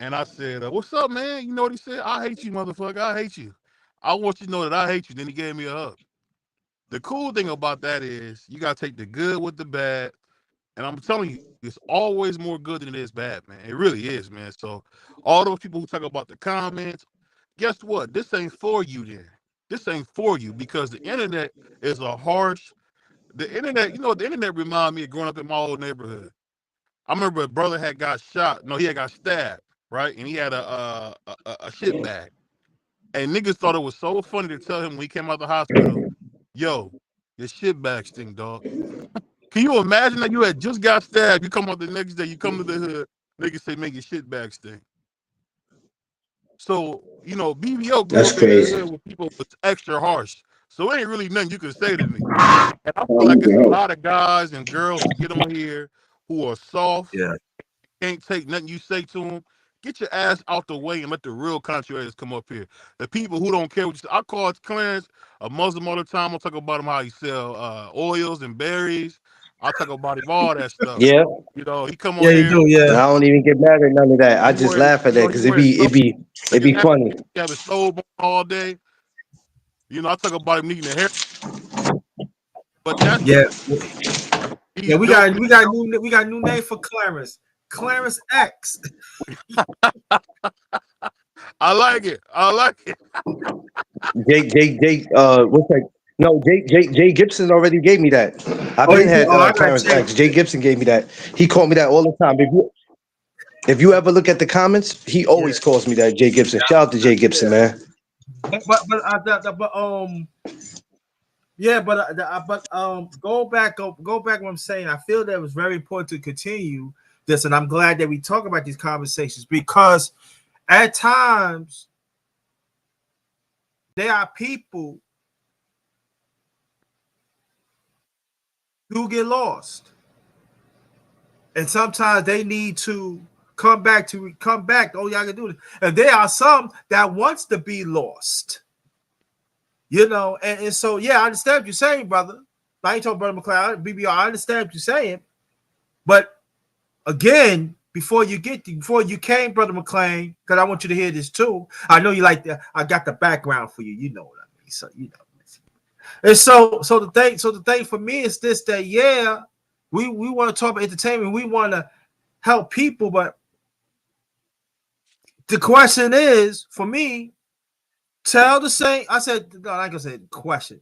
And I said, "What's up, man?" You know what he said? "I hate you, motherfucker. I hate you. I want you to know that I hate you." Then he gave me a hug. The cool thing about that is you gotta take the good with the bad. And I'm telling you, it's always more good than it is bad, man. It really is, man. So all those people who talk about the comments, guess what? This ain't for you then. This ain't for you because the internet is a harsh. The internet, you know, the internet remind me of growing up in my old neighborhood. I remember a brother had got shot. No, he had got stabbed, right? And he had a shit bag. And niggas thought it was so funny to tell him when he came out of the hospital, yo, your shit bag stink, dog. Can you imagine that you had just got stabbed? You come out the next day, you come to the hood, niggas say make your shit bag stink. So, you know, BBO grew that's up in the crazy. hood where people was extra harsh. So it ain't really nothing you can say to me. And I feel like it's a Oh, lot of guys and girls who get on here who are soft, Yeah. can't take nothing you say to them. Get your ass out the way and let the real contrarians come up here. The people who don't care what you say. I call Clarence a Muslim all the time. I'll talk about him how he sell oils and berries. I'll talk about him all that stuff. yeah. You know, he come Yeah, on you here. do. And Yeah. I don't even get mad at none of that. I He just wear, laugh at you that know, he because wears so it be funny. he have his soul all day. You know, I talk about him needing a hair, but that's Yeah. Yeah. he's We joking. got we got new name for Clarence. Clarence X. I like it. I like it. What's that? No, Jay Gibson already gave me that. I've Oh, been you do. had Oh, I gotta Clarence change X. Jay it. Gibson gave me that. He called me that all the time. If you ever look at the comments, he Yeah. always calls me that. Jay Gibson. Shout out to Jay Gibson, Yeah. man. But yeah, go back what I'm saying. I feel that it was very important to continue this, and I'm glad that we talk about these conversations because at times there are people who get lost, and sometimes they need to come back. Oh, y'all can do this, and there are some that wants to be lost. You know, and so yeah, I understand what you're saying, brother. I ain't talking Brother McLeod, BBR. I understand what you're saying, but again, before you came, Brother McLean, because I want you to hear this too. I know you like that. I got the background for you. You know what I mean. So you know. And so the thing for me is this: that yeah, we want to talk about entertainment. We want to help people, but the question is for me, tell the same. I said, no, I ain't gonna say question.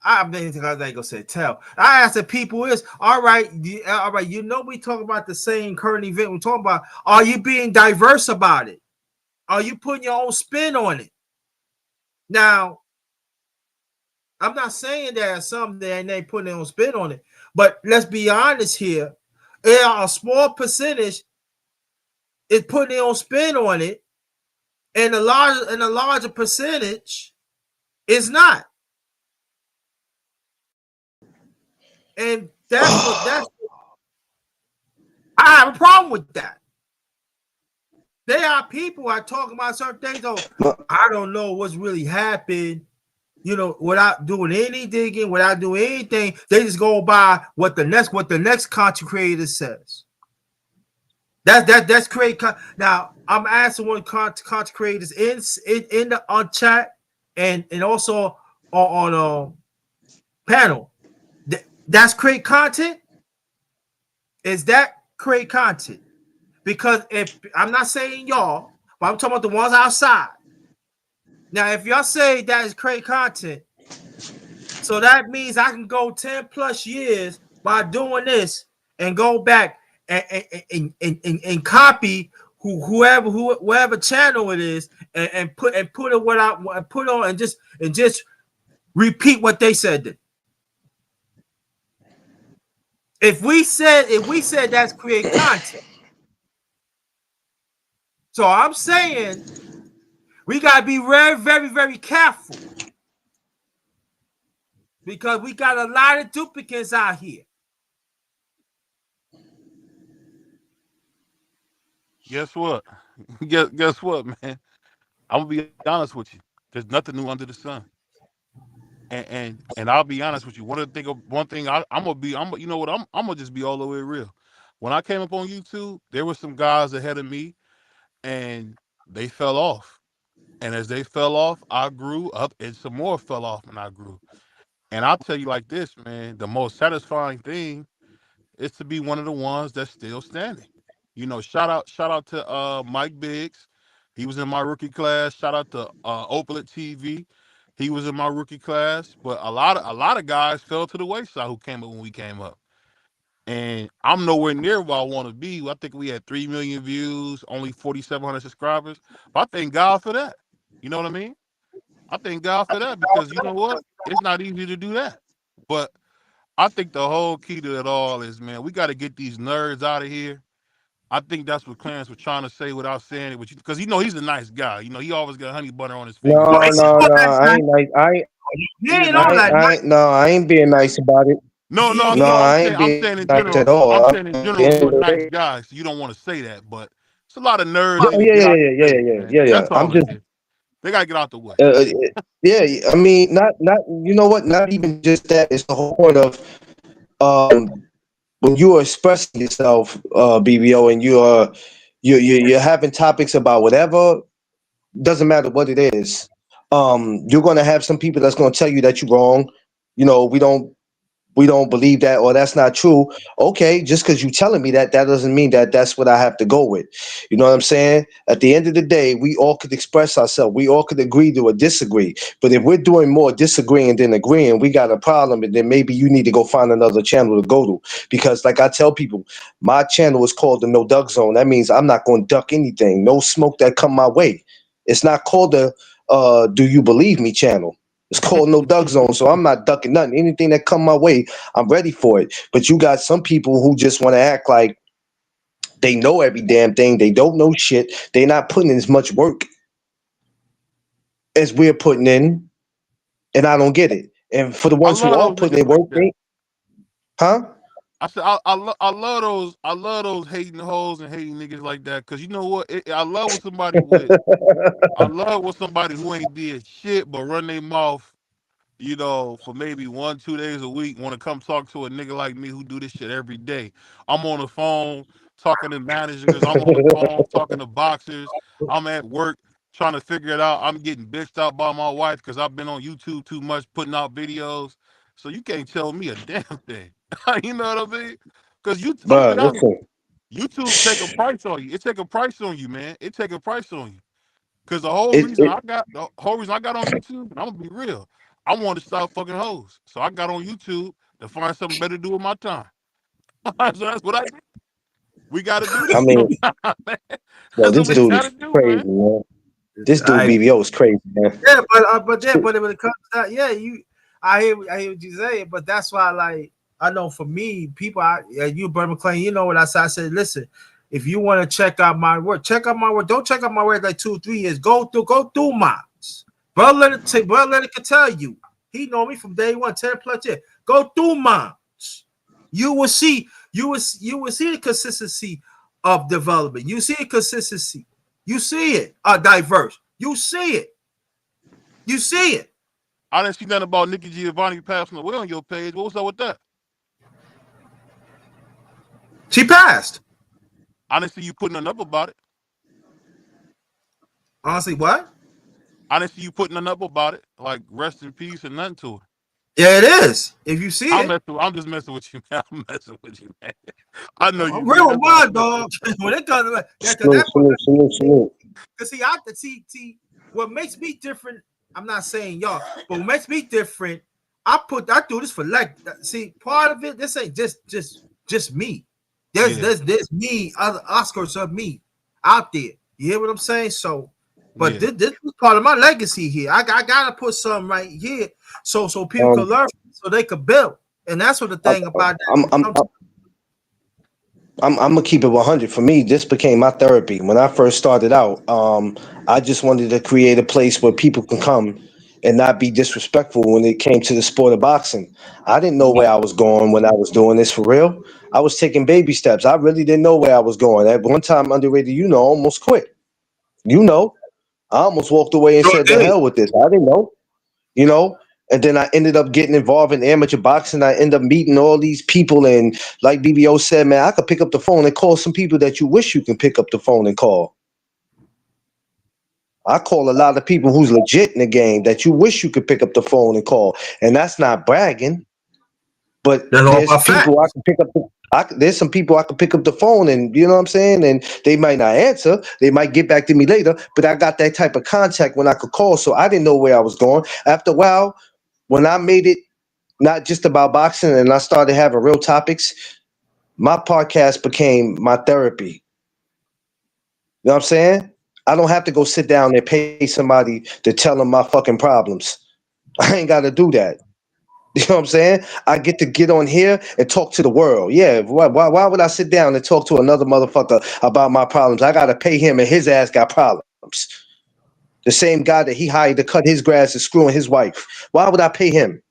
I ain't gonna say tell. I asked the people is all right. All right, you know we talk about the same current event. We're talking about. Are you being diverse about it? Are you putting your own spin on it? Now, I'm not saying that some there they putting their own spin on it, but let's be honest here. A small percentage is putting their own spin on it, and a larger percentage is not. And that's I have a problem with that. There are people I talk about certain things. Oh, I don't know what's really happened. You know, without doing any digging, without doing anything, they just go by what the next content creator says. That's create. Now I'm asking one content creators in the on chat and also on panel. That's create content. Is that create content? Because if I'm not saying y'all, but I'm talking about the ones outside. Now, if y'all say that is create content, so that means I can go 10 plus years by doing this and go back and copy whoever channel it is and put it what I put on and just repeat what they said. If we said that's create content, so I'm saying we gotta be very, very, very careful because we got a lot of duplicates out here. Guess what? Guess what, man? I'm gonna be honest with you. There's nothing new under the sun. And I'll be honest with you. One thing you know what, I'm gonna just be all the way real. When I came up on YouTube, there were some guys ahead of me and they fell off. And as they fell off, I grew up and some more fell off and I grew. And I'll tell you like this, man, the most satisfying thing is to be one of the ones that's still standing. You know, shout out to Mike Biggs. He was in my rookie class. Shout out to Opalette TV. He was in my rookie class. But a lot of guys fell to the wayside who came up when we came up. And I'm nowhere near where I want to be. I think we had 3 million views, only 4,700 subscribers. But I thank God for that. You know what I mean? I thank God for that because you know what? It's not easy to do that. But I think the whole key to it all is, man, we got to get these nerds out of here. I think that's what Clarence was trying to say without saying it, because you know he's a nice guy. You know he always got honey butter on his fingers. No, no, no. I ain't nice. He ain't all that nice. No, I ain't being nice about it. No. I ain't I'm being saying in nice general. at all. I'm saying in general, you're a nice guy, so you don't want to say that. But it's a lot of nerds. Yeah. That's all I'm just. it is. They gotta get out the way. Yeah, I mean, not. You know what? Not even just that. It's the whole point of when you are expressing yourself, BBO, and you're having topics about whatever. Doesn't matter what it is. You're gonna have some people that's gonna tell you that you're wrong. You know, we don't believe that, or that's not true. Okay, just because you're telling me that doesn't mean that that's what I have to go with. You know what I'm saying? At the end of the day, we all could express ourselves. We all could agree to or disagree. But if we're doing more disagreeing than agreeing, we got a problem. And then maybe you need to go find another channel to go to. Because like I tell people, my channel is called the No Duck Zone. That means I'm not going to duck anything. No smoke that come my way. It's not called the Do You Believe Me channel. It's called No Duck Zone, so I'm not ducking nothing. Anything that come my way, I'm ready for it. But you got some people who just want to act like they know every damn thing. They don't know shit. They're not putting in as much work as we're putting in, and I don't get it. And for the I ones who love are those putting in niggas like work, that. huh? I said I love those hating hoes and hating niggas like that, because you know what? I love when somebody who ain't did shit but run their mouth, you know, for maybe 1-2 days a week, want to come talk to a nigga like me who do this shit every day. I'm on the phone talking to managers. I'm on the phone talking to boxers. I'm at work trying to figure it out. I'm getting bitched out by my wife because I've been on YouTube too much putting out videos. So you can't tell me a damn thing. You know what I mean? Because I'm gonna But be honest, listen, YouTube take a price on you. It take a price on you, man. It take a price on you. Because the whole it, reason it I got on YouTube, and I'm gonna be real, I wanted to stop fucking hoes. So I got on YouTube to find something better to do with my time. So that's what I did. We got to do I this mean, sometime, man. yo, That's what this we dude got is to do, crazy, man. man. This dude BBO is crazy, man. Yeah, but when it comes to that, yeah, I hear what you say, but that's why, like, I know for me, people, you, Bert McClain, you know what I said. I said, listen, if you want to check out my work, check out my work. Don't check out my work like 2-3 years. Go through mine. Brother Leonard can tell you. He know me from day one, 10 plus years. Go through mine. You will see the consistency of development. You see the consistency. You see it. Diverse. You see it. You see it. I didn't see nothing about Nikki Giovanni passing away on your page. What was up with that? She passed. I didn't see you putting nothing up about it. Honestly, what? I didn't see you putting nothing up about it. Like, rest in peace and nothing to her. Yeah, it is. If you see it. I'm just messing with you, man. I'm messing with you, man. I know you I'm did. real with mine, dog. When it comes to that, Salute. Cause see, what makes me different. I'm not saying y'all, but what makes me different. I do this for like. See, part of it. This ain't just me. There's Yeah, me, other Oscars of me out there. You hear what I'm saying? So, but yeah, this is part of my legacy here. I gotta put something right here, so people can learn, so they can build. And that's what the thing about I'm, that. I'm, I'm, I'm gonna keep it 100. For me, this became my therapy. When I first started out, I just wanted to create a place where people can come and not be disrespectful when it came to the sport of boxing. I didn't know where I was going when I was doing this for real. I was taking baby steps. I really didn't know where I was going. At one time, underrated, I almost quit. I almost walked away and Sure said, "The did. hell with this." I didn't know, you know. And then I ended up getting involved in amateur boxing. I ended up meeting all these people, and like BBO said, man, I could pick up the phone and call some people that you wish you can pick up the phone and call. I call a lot of people who's legit in the game that you wish you could pick up the phone and call, and that's not bragging. But That's all there's my fact. people I can pick up. There's some people I can pick up the phone, and you know what I'm saying. And they might not answer. They might get back to me later. But I got that type of contact when I could call, so I didn't know where I was going. After a while, when I made it not just about boxing and I started having real topics, my podcast became my therapy. You know what I'm saying? I don't have to go sit down and pay somebody to tell them my fucking problems. I ain't got to do that. You know what I'm saying? I get to get on here and talk to the world. Yeah, why would I sit down and talk to another motherfucker about my problems? I got to pay him and his ass got problems. The same guy that he hired to cut his grass is screwing his wife. Why would I pay him?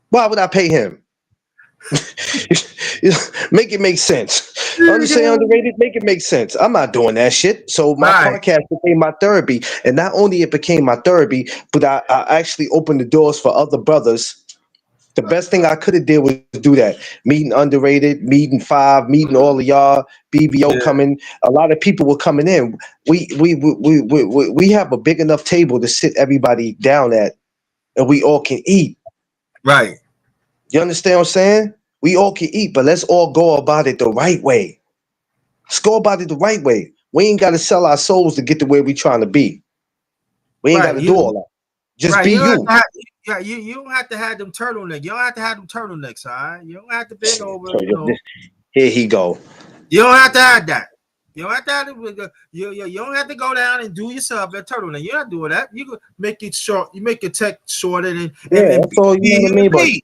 Why would I pay him? Make it make sense. Understand underrated? Make it make sense. I'm not doing that shit. So my Right. podcast became my therapy. And not only it became my therapy, but I actually opened the doors for other brothers. The best thing I could have did was do that. Meeting underrated, meeting five, meeting all of y'all, BBO Yeah. coming. A lot of people were coming in. We have a big enough table to sit everybody down at, and we all can eat. Right. You understand what I'm saying? We all can eat, but let's all go about it the right way. Let's go about it the right way. We ain't got to sell our souls to get to where we trying to be. We ain't got Right. to do all that. Just Right. be You don't have you. to have, yeah, you don't have to have them turtlenecks. You don't have to have them turtlenecks, all right? You don't have to bend over, So here he go. You don't have to have that. You don't have to have it. You don't have to go down and do yourself a turtleneck. You're not doing that. You can make it short. You make your tech shorter Yeah, and that's all, you know be what I human mean? But being.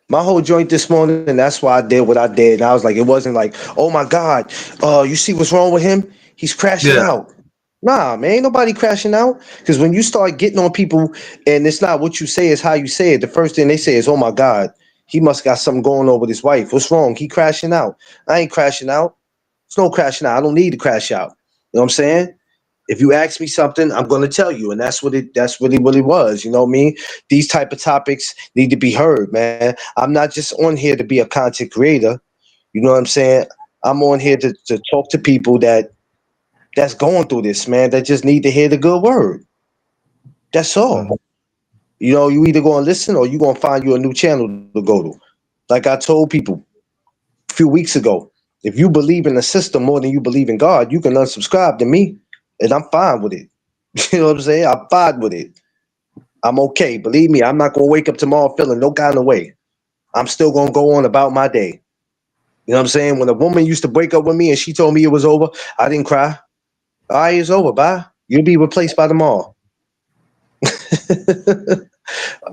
my whole joint this morning, and that's why I did what I did. And I was like, it wasn't like, oh my God, you see what's wrong with him? He's crashing Yeah. out. Nah, man, ain't nobody crashing out. Because when you start getting on people and it's not what you say, it's how you say it. The first thing they say is, oh my God, he must got something going on with his wife. What's wrong? He crashing out. I ain't crashing out. There's no crashing out. I don't need to crash out. You know what I'm saying? If you ask me something, I'm gonna tell you, and that's really what it was. You know what I mean? These type of topics need to be heard, man. I'm not just on here to be a content creator. You know what I'm saying? I'm on here to talk to people that's going through this, man, that just need to hear the good word. That's Mhm. all. You either gonna listen or you gonna find you a new channel to go to. Like I told people a few weeks ago, if you believe in the system more than you believe in God, you can unsubscribe to me, and I'm fine with it. You know what I'm saying? I'm fine with it. I'm okay. Believe me, I'm not gonna wake up tomorrow feeling no kind of way. I'm still gonna go on about my day. You know what I'm saying? When a woman used to break up with me and she told me it was over, I didn't cry. All right, it's over. Bye. You'll be replaced by tomorrow.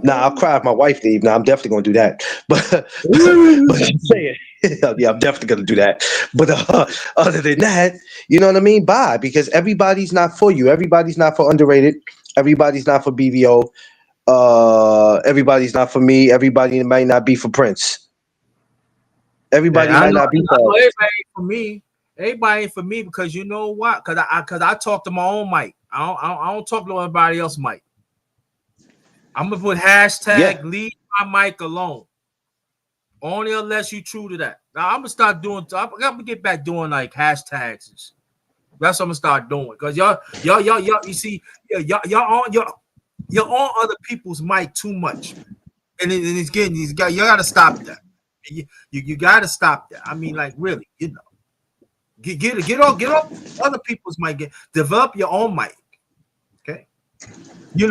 Nah, I'll cry if my wife leaves. Nah, I'm definitely gonna do that. But I'm saying, yeah, I'm definitely gonna do that. But other than that, you know what I mean? Bye, because everybody's not for you. Everybody's not for underrated. Everybody's not for BVO. Everybody's not for me. Everybody might not be for Prince. Everybody Yeah, might not be I know for us. everybody ain't for me. Everybody ain't for me because you know what? Because I talk to my own mic. I don't talk to nobody else mic. I'm gonna put Yeah. hashtag leave my mic alone. Only unless you true to that. Now I'm gonna start doing. I'm gonna get back doing like hashtags. And shit. That's what I'm gonna start doing because y'all. You see, you're on other people's mic too much, and it's getting. You gotta stop that. You gotta stop that. I mean, like really, you know. Get off other people's mic. Develop your own mic. Okay. You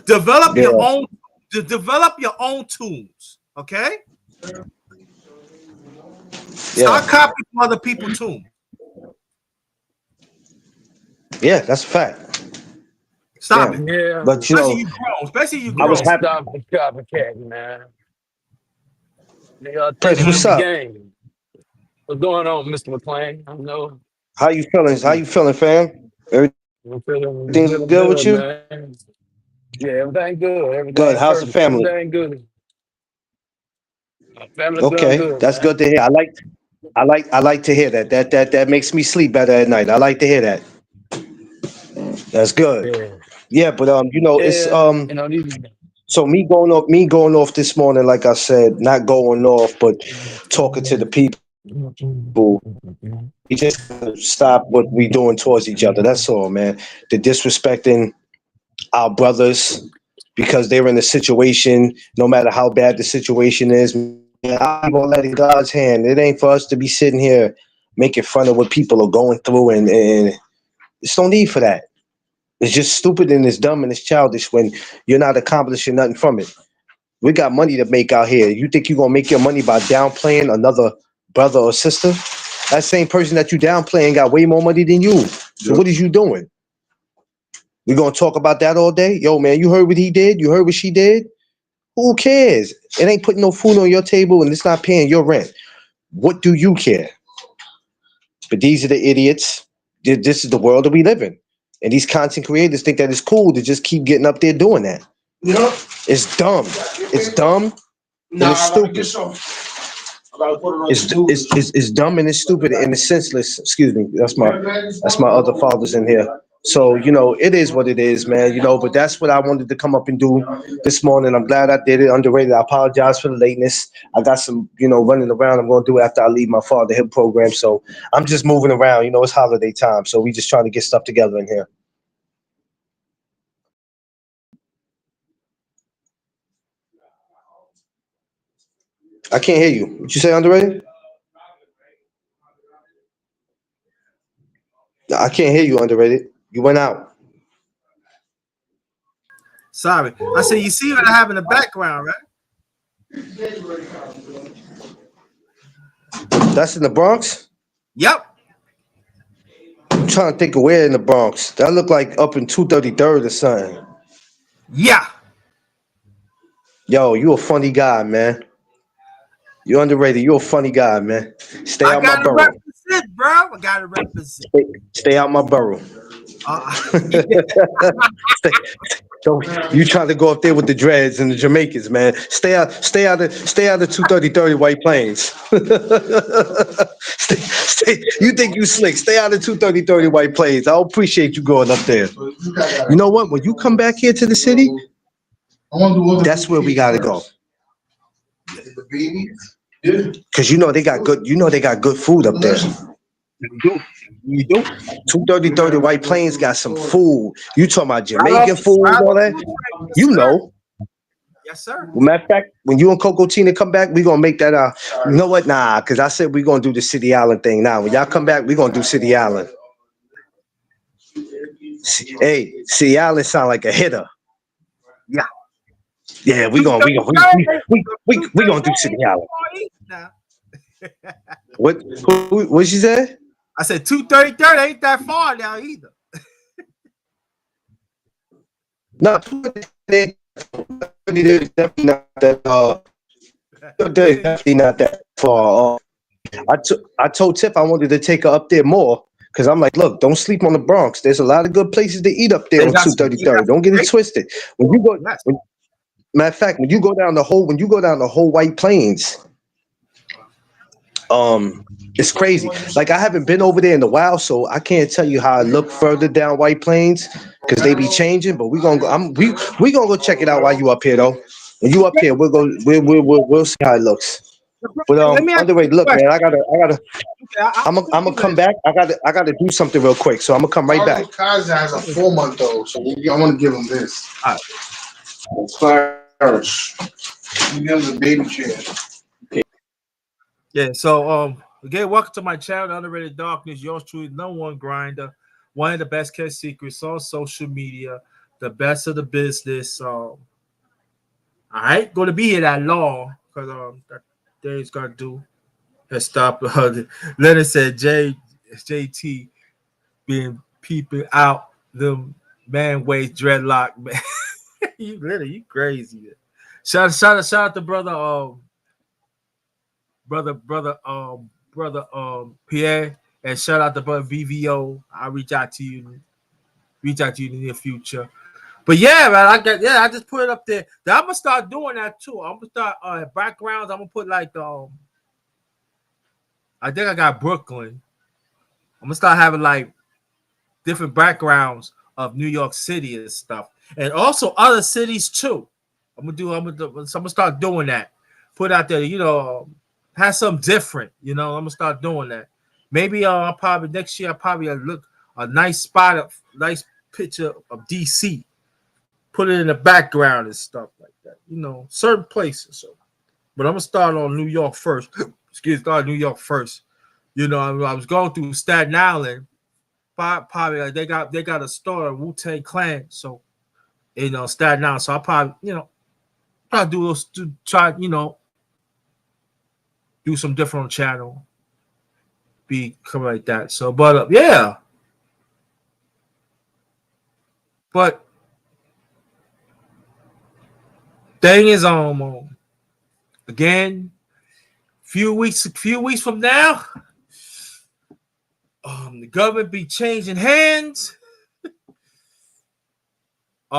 develop Yeah. your own. Develop your own tunes. Okay. Start copying from other people's tunes. Yeah, that's a fact. Stop it. Yeah. But Especially you grown. Especially you I was grown. happy. Stop the copycat, man. They are Prince, taking up what's the up? game. What's going on, Mr. McClain? I know How you feeling? How you feeling, fam? I'm feeling Everything's good with good, you? man. Yeah, everything good. Good. Everything How's the perfect. family? Everything good. My family doing Okay, good, that's man. good to hear. I like to hear that. That makes me sleep better at night. I like to hear that. That's good. Yeah. Yeah, but it's Yeah. These so me going off this morning, like I said, not going off, but talking to the people. We just stop what we doing towards each other. That's all, man. The disrespecting our brothers because they're in a situation, no matter how bad the situation is. Man, I'm gonna let it in God's hand. It ain't for us to be sitting here making fun of what people are going through, and there's no need for that. It's just stupid and it's dumb and it's childish when you're not accomplishing nothing from it. We got money to make out here. You think you're gonna make your money by downplaying another brother or sister? That same person that you downplaying got way more money than you. So what is you doing? We gonna talk about that all day? Yo, man, you heard what he did? You heard what she did? Who cares? It ain't putting no food on your table and it's not paying your rent. What do you care? But these are the idiots. This is the world that we live in. And these content creators think that it's cool to just keep getting up there doing that. Yeah. It's dumb. It's dumb and it's stupid. It's dumb and it's stupid and it's senseless. Excuse me. That's my other fathers in here. So, it is what it is, man, but that's what I wanted to come up and do this morning. I'm glad I did it. Underrated. I apologize for the lateness. I got some, running around I'm going to do after I leave my fatherhood program. So I'm just moving around. It's holiday time. So we just trying to get stuff together in here. I can't hear you. What you say, underrated? I can't hear you, underrated. You went out. Sorry. I said, you see what I have in the background, right? That's in the Bronx? Yep. I'm trying to think of where in the Bronx. That look like up in 233rd or something. Yeah. Yo, you a funny guy, man. You underrated. You a funny guy, man. Stay I out my gotta borough. represent, bro. I gotta represent. Stay out my borough. Yeah. Don't you trying to go up there with the dreads and the Jamaicans, man? Stay out of 230 White Plains. You think you slick? Stay out of 230 White Plains. I appreciate you going up there. You know what? When you come back here to the city, that's where we gotta go. Cause they got good food up there. You do. 230 White Plains got some food. You talking about Jamaican food and all that? Yes, sir. Matter of fact, when you and Coco Tina come back, we gonna make that you know what? Nah, cause I said we gonna do the City Island thing. Now, when y'all come back, we gonna do City Island. Hey, City Island sound like a hitter. Yeah. Yeah, we gonna do City Island. What she said? I said 233 ain't that far now either. No, definitely not that. Definitely not that far. I told Tiff I wanted to take her up there more because I'm like, look, don't sleep on the Bronx. There's a lot of good places to eat up there on 233rd. Don't get it twisted. When you go, matter of fact, when you go down the whole White Plains, it's crazy. Like I haven't been over there in a while, so I can't tell you how I look further down White Plains because they be changing. But we gonna go. We gonna go check it out while you up here though. When you up here, we'll see how it looks. But underrated. Look, man, I'm gonna come back. I gotta do something real quick, so I'm gonna come right back. Kaza has a 4-month-old, so I want to give him this. All right. First, you give him the baby chair. Yeah. So Again, welcome to my channel, Underrated Darkness. Yours truly, number one grinder, one of the best kept secrets on social media, the best of the business. I ain't gonna be here that long because that Dave's gonna do his stuff. Leonard said JT being peeping out them man waist dreadlock man. you crazy. Man. Shout out to brother Pierre, and shout out to brother VVO. I'll reach out to you in the near future. But yeah, man, I just put it up there. I'm gonna start doing that too. I'm gonna start backgrounds. I'm gonna put like I think I got Brooklyn. I'm gonna start having like different backgrounds of New York City and stuff, and also other cities too. I'm gonna start doing that. Put out there, have something different. I'm gonna start doing that. Maybe I'll probably next year. I'll probably look a nice nice picture of DC. Put it in the background and stuff like that. Certain places. So, but I'm gonna start on New York first. Start New York first. I was going through Staten Island. Probably like they got a store, Wu-Tang Clan. So, Staten Island. So I probably try do some different channel. Be come like that. So, but yeah. But thing is, again, few weeks from now, the government be changing hands. It's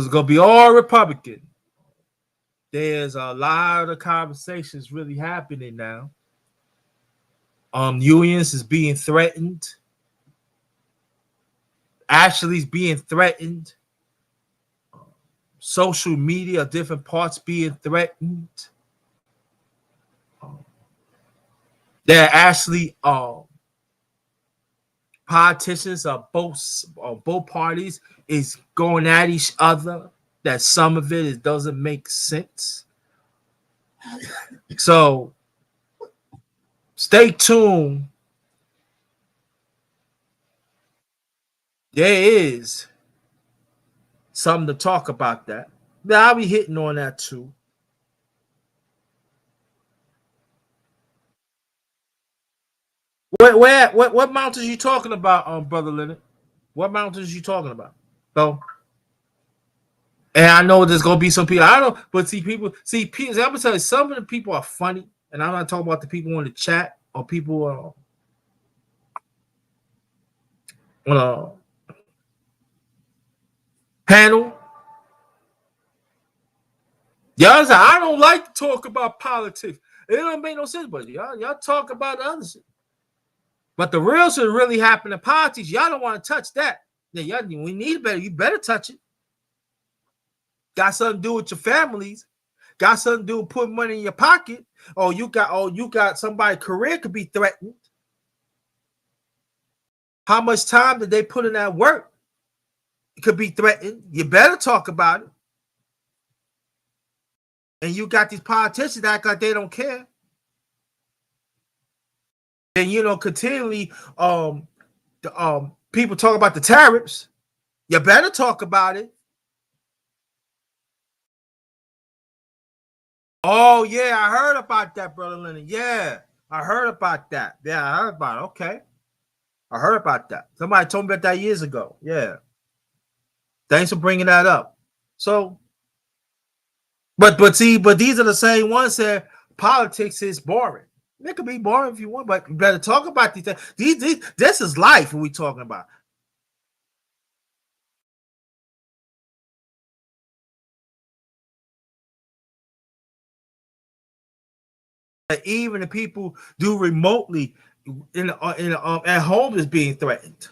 gonna be all Republican. There's a lot of conversations really happening now. Unions is being threatened. Ashley's being threatened. Social media, different parts being threatened. They're actually politicians of both parties is going at each other. That some of it doesn't make sense. So stay tuned. There is something to talk about that. I'll be hitting on that too. What mountains you talking about, Brother Leonard? What mountains you talking about? So, and I know there's gonna be some people. I don't, but people. I'm gonna tell you, some of the people are funny, and I'm not talking about the people in the chat or people on a panel. Y'all say I don't like to talk about politics. It don't make no sense, but y'all talk about the other shit. But the real shit really happened in politics. Y'all don't want to touch that. Yeah, we need better. You better touch it. Got something to do with your families. Got something to do with putting money in your pocket. You got somebody's career could be threatened. How much time did they put in that work? It could be threatened. You better talk about it. And you got these politicians that act like they don't care. And continually people talk about the tariffs. You better talk about it. Oh yeah, I heard about that, Brother Leonard. Yeah, I heard about that. Yeah, I heard about it. Okay. I heard about that. Somebody told me about that years ago. Yeah. Thanks for bringing that up. So, but these are the same ones that politics is boring. It could be boring if you want, but you better talk about these things. This is life we talking about. Even the people do remotely at home is being threatened.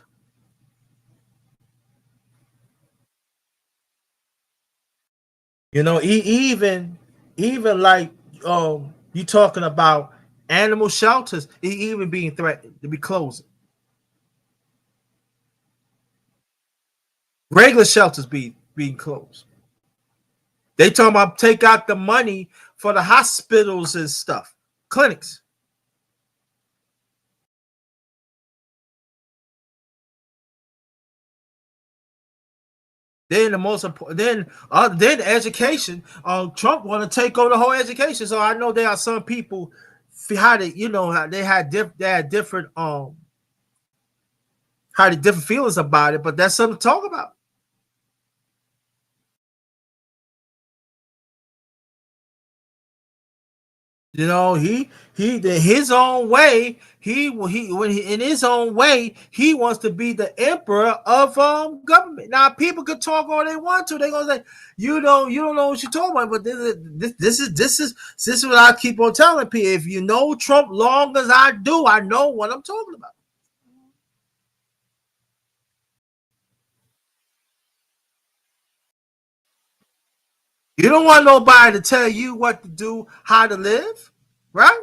Even like you talking about animal shelters, even being threatened to be closing. Regular shelters being closed. They talking about take out the money for the hospitals and stuff. clinics. Then the most important, then education. Trump want to take over the whole education. So I know there are some people how they had different different feelings about it, but that's something to talk about. You know, he in his own way, he in his own way, he wants to be the emperor of government. Now people could talk all they want to. They're gonna say, you don't know what you're talking about, but this is what I keep on telling people. If you know Trump long as I do, I know what I'm talking about. You don't want nobody to tell you what to do, how to live, right?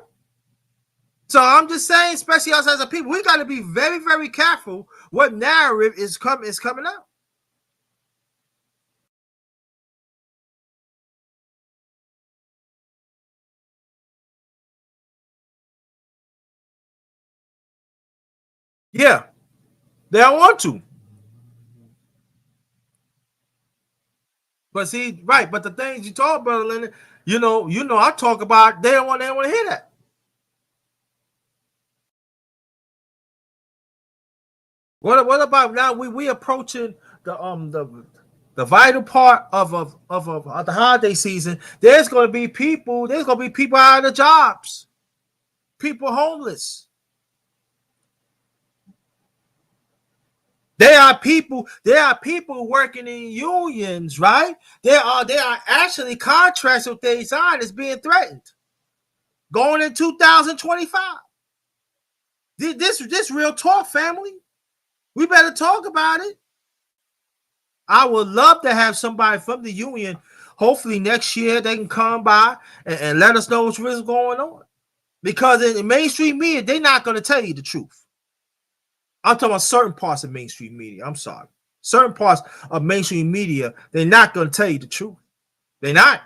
So I'm just saying, especially us as a people, we got to be very, very careful what narrative is coming out. Yeah, they don't want to. But see, right? But the things you talk about, Leonard, I talk about. They don't want to hear that. What about now? We approaching the vital part of the holiday season. There's going to be people. There's going to be people out of jobs. People homeless. There are people working in unions, right? There are actually contracts that they signed is being threatened. Going in 2025. This real talk, family. We better talk about it. I would love to have somebody from the union. Hopefully next year they can come by and let us know what's really going on. Because in the mainstream media, they're not going to tell you the truth. I'm talking about certain parts of mainstream media. I'm sorry. Certain parts of mainstream media, they're not going to tell you the truth. They're not.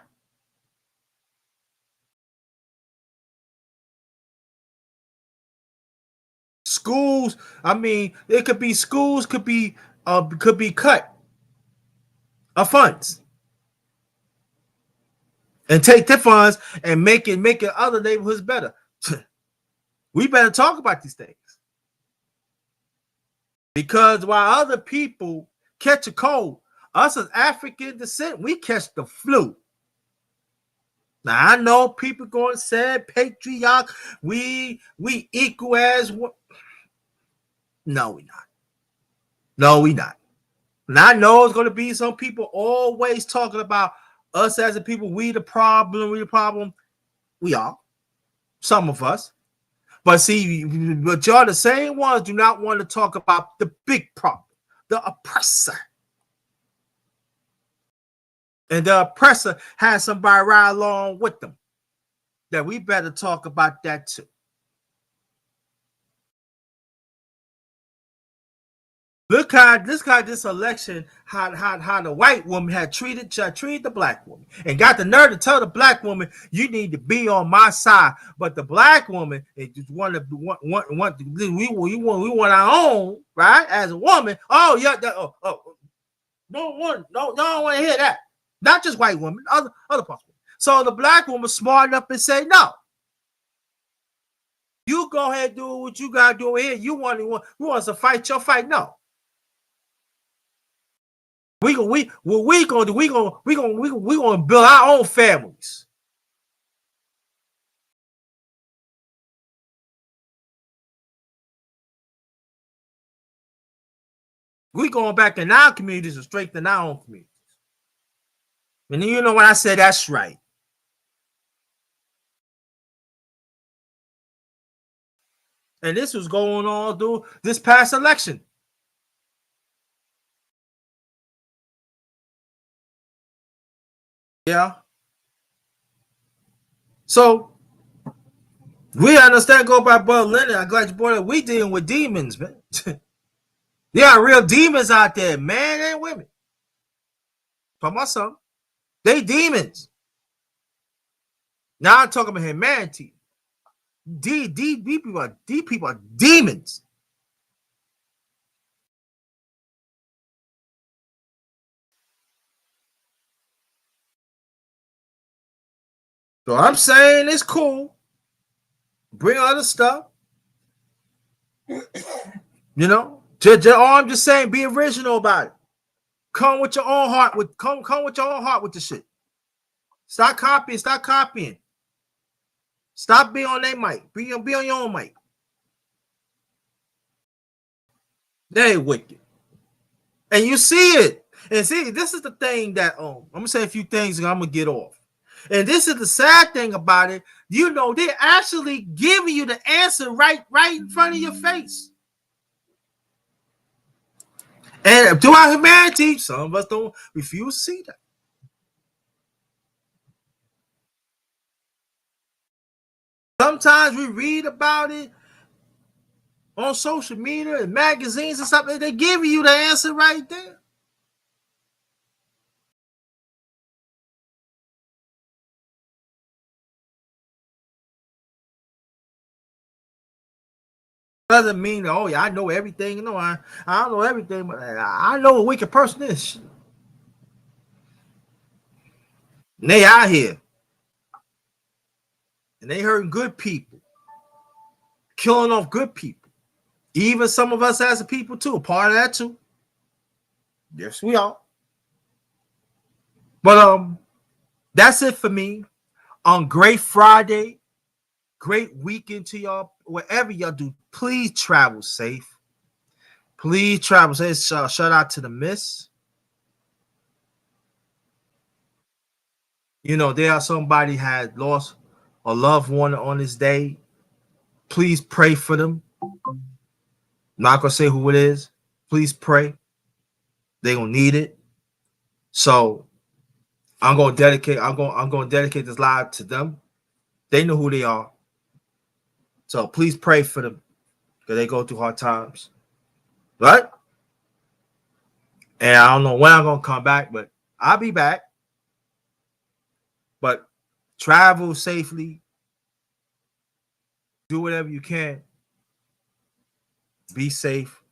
Schools, I mean, it could be schools could be cut of funds and take the funds and make it other neighborhoods better. We better talk about these things. Because while other people catch a cold, us as African descent, we catch the flu. Now I know people going to say patriarch, we equal as one. No, we not. No, we not. And I know it's going to be some people always talking about us as a people. We the problem. We the problem. We are. Some of us. But see, but y'all the same ones do not want to talk about the big problem, the oppressor. And the oppressor has somebody right along with them. That we better talk about that too. Look how this election, how the white woman had treated the black woman, and got the nerve to tell the black woman, "You need to be on my side." But the black woman, it just we want our own, right? As a woman, oh yeah, no, don't want to hear that. Not just white women, other parts. So the black woman smart enough and say, "No, you go ahead and do what you gotta do here. You want us to fight your fight? No." We gonna build our own families. We going back in our communities and strengthen our own communities. And you know when I say that's right. And this was going on through this past election. Yeah. So we understand, go by Brother Leonard. I'm glad you brought it. We dealing with demons, man. There are real demons out there, men and women. For myself, they demons. Now I'm talking about humanity. These people are demons. So I'm saying it's cool. Bring other stuff. You know, I'm just saying, be original about it. Come with your own heart. Come with your own heart with the shit. Stop copying. Stop copying. Stop being on their mic. Be on your own mic. They wicked. And you see it. And see, this is the thing that I'm gonna say a few things and I'm gonna get off. And this is the sad thing about it. You know, they're actually giving you the answer right in front of your face. And throughout humanity, some of us don't refuse to see that. Sometimes we read about it on social media and magazines and something. They give you the answer right there. Doesn't mean, oh yeah, I know everything. No, I don't know everything, but I know a wicked person is. And they out here. And they hurting good people. Killing off good people. Even some of us as a people too. Part of that too. Yes, we are. But that's it for me. On Great Friday. Great weekend to y'all. Wherever y'all do, please travel safe. Please travel safe. Shout out to the Miss. You know, there somebody had lost a loved one on this day. Please pray for them. I'm not gonna say who it is. Please pray. They're gonna need it. So I'm gonna dedicate this live to them. They know who they are. So please pray for them because they go through hard times. Right? And I don't know when I'm gonna come back, but I'll be back. But travel safely. Do whatever you can. Be safe.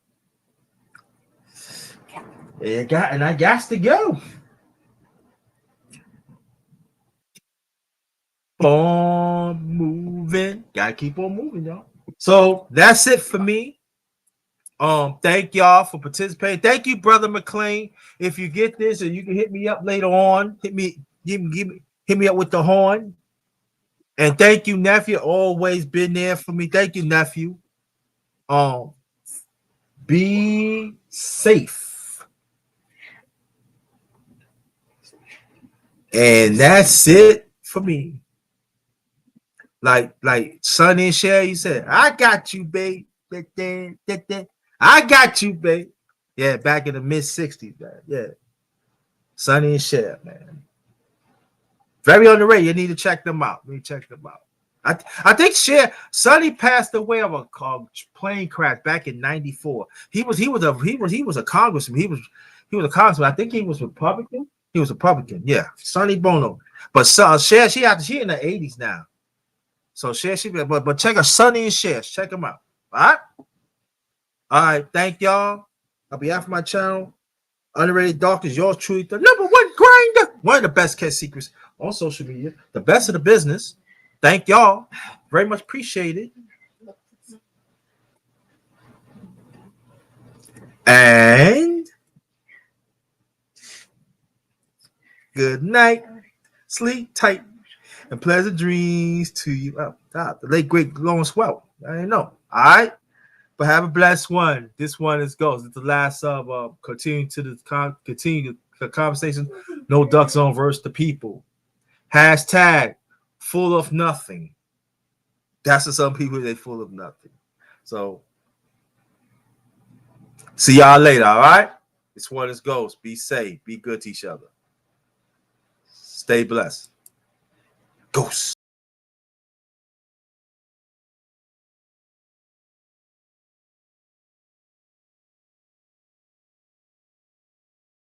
And I got to go. On moving. Gotta keep on moving, y'all. So that's it for me. Thank y'all for participating. Thank you, Brother McLean. If you get this, and you can hit me up later on. Hit me up with the horn. And thank you, nephew. Always been there for me. Thank you, nephew. Be safe. And that's it for me. Like Sonny and Cher, you said, I got you, babe. I got you, babe. Yeah, back in the mid-60s, man. Yeah. Sonny and Cher, man. Very underrated. You need to check them out. I think Sonny passed away of a plane crash back in '94. He was a congressman. He was a congressman. I think he was Republican. He was Republican. Yeah, Sonny Bono. But Cher, she in the 80s now. So Cher, but check her Sonny and Cher. Check them out. All right. Thank y'all. On behalf of my channel, Underrated Darkness, yours truly, the #1 grinder. One of the best kept secrets on social media. The best of the business. Thank y'all. Very much appreciated. And good night. Sleep tight. And pleasant dreams to you. Oh, the late great Lawrence Welk. I didn't know. All right. But have a blessed one. This one is goes. It's the last of continue the conversation. No ducks on verse the people. Hashtag full of nothing. That's for some people, they full of nothing. So see y'all later. All right. This one is goes. Be safe. Be good to each other. Stay blessed. Ghost.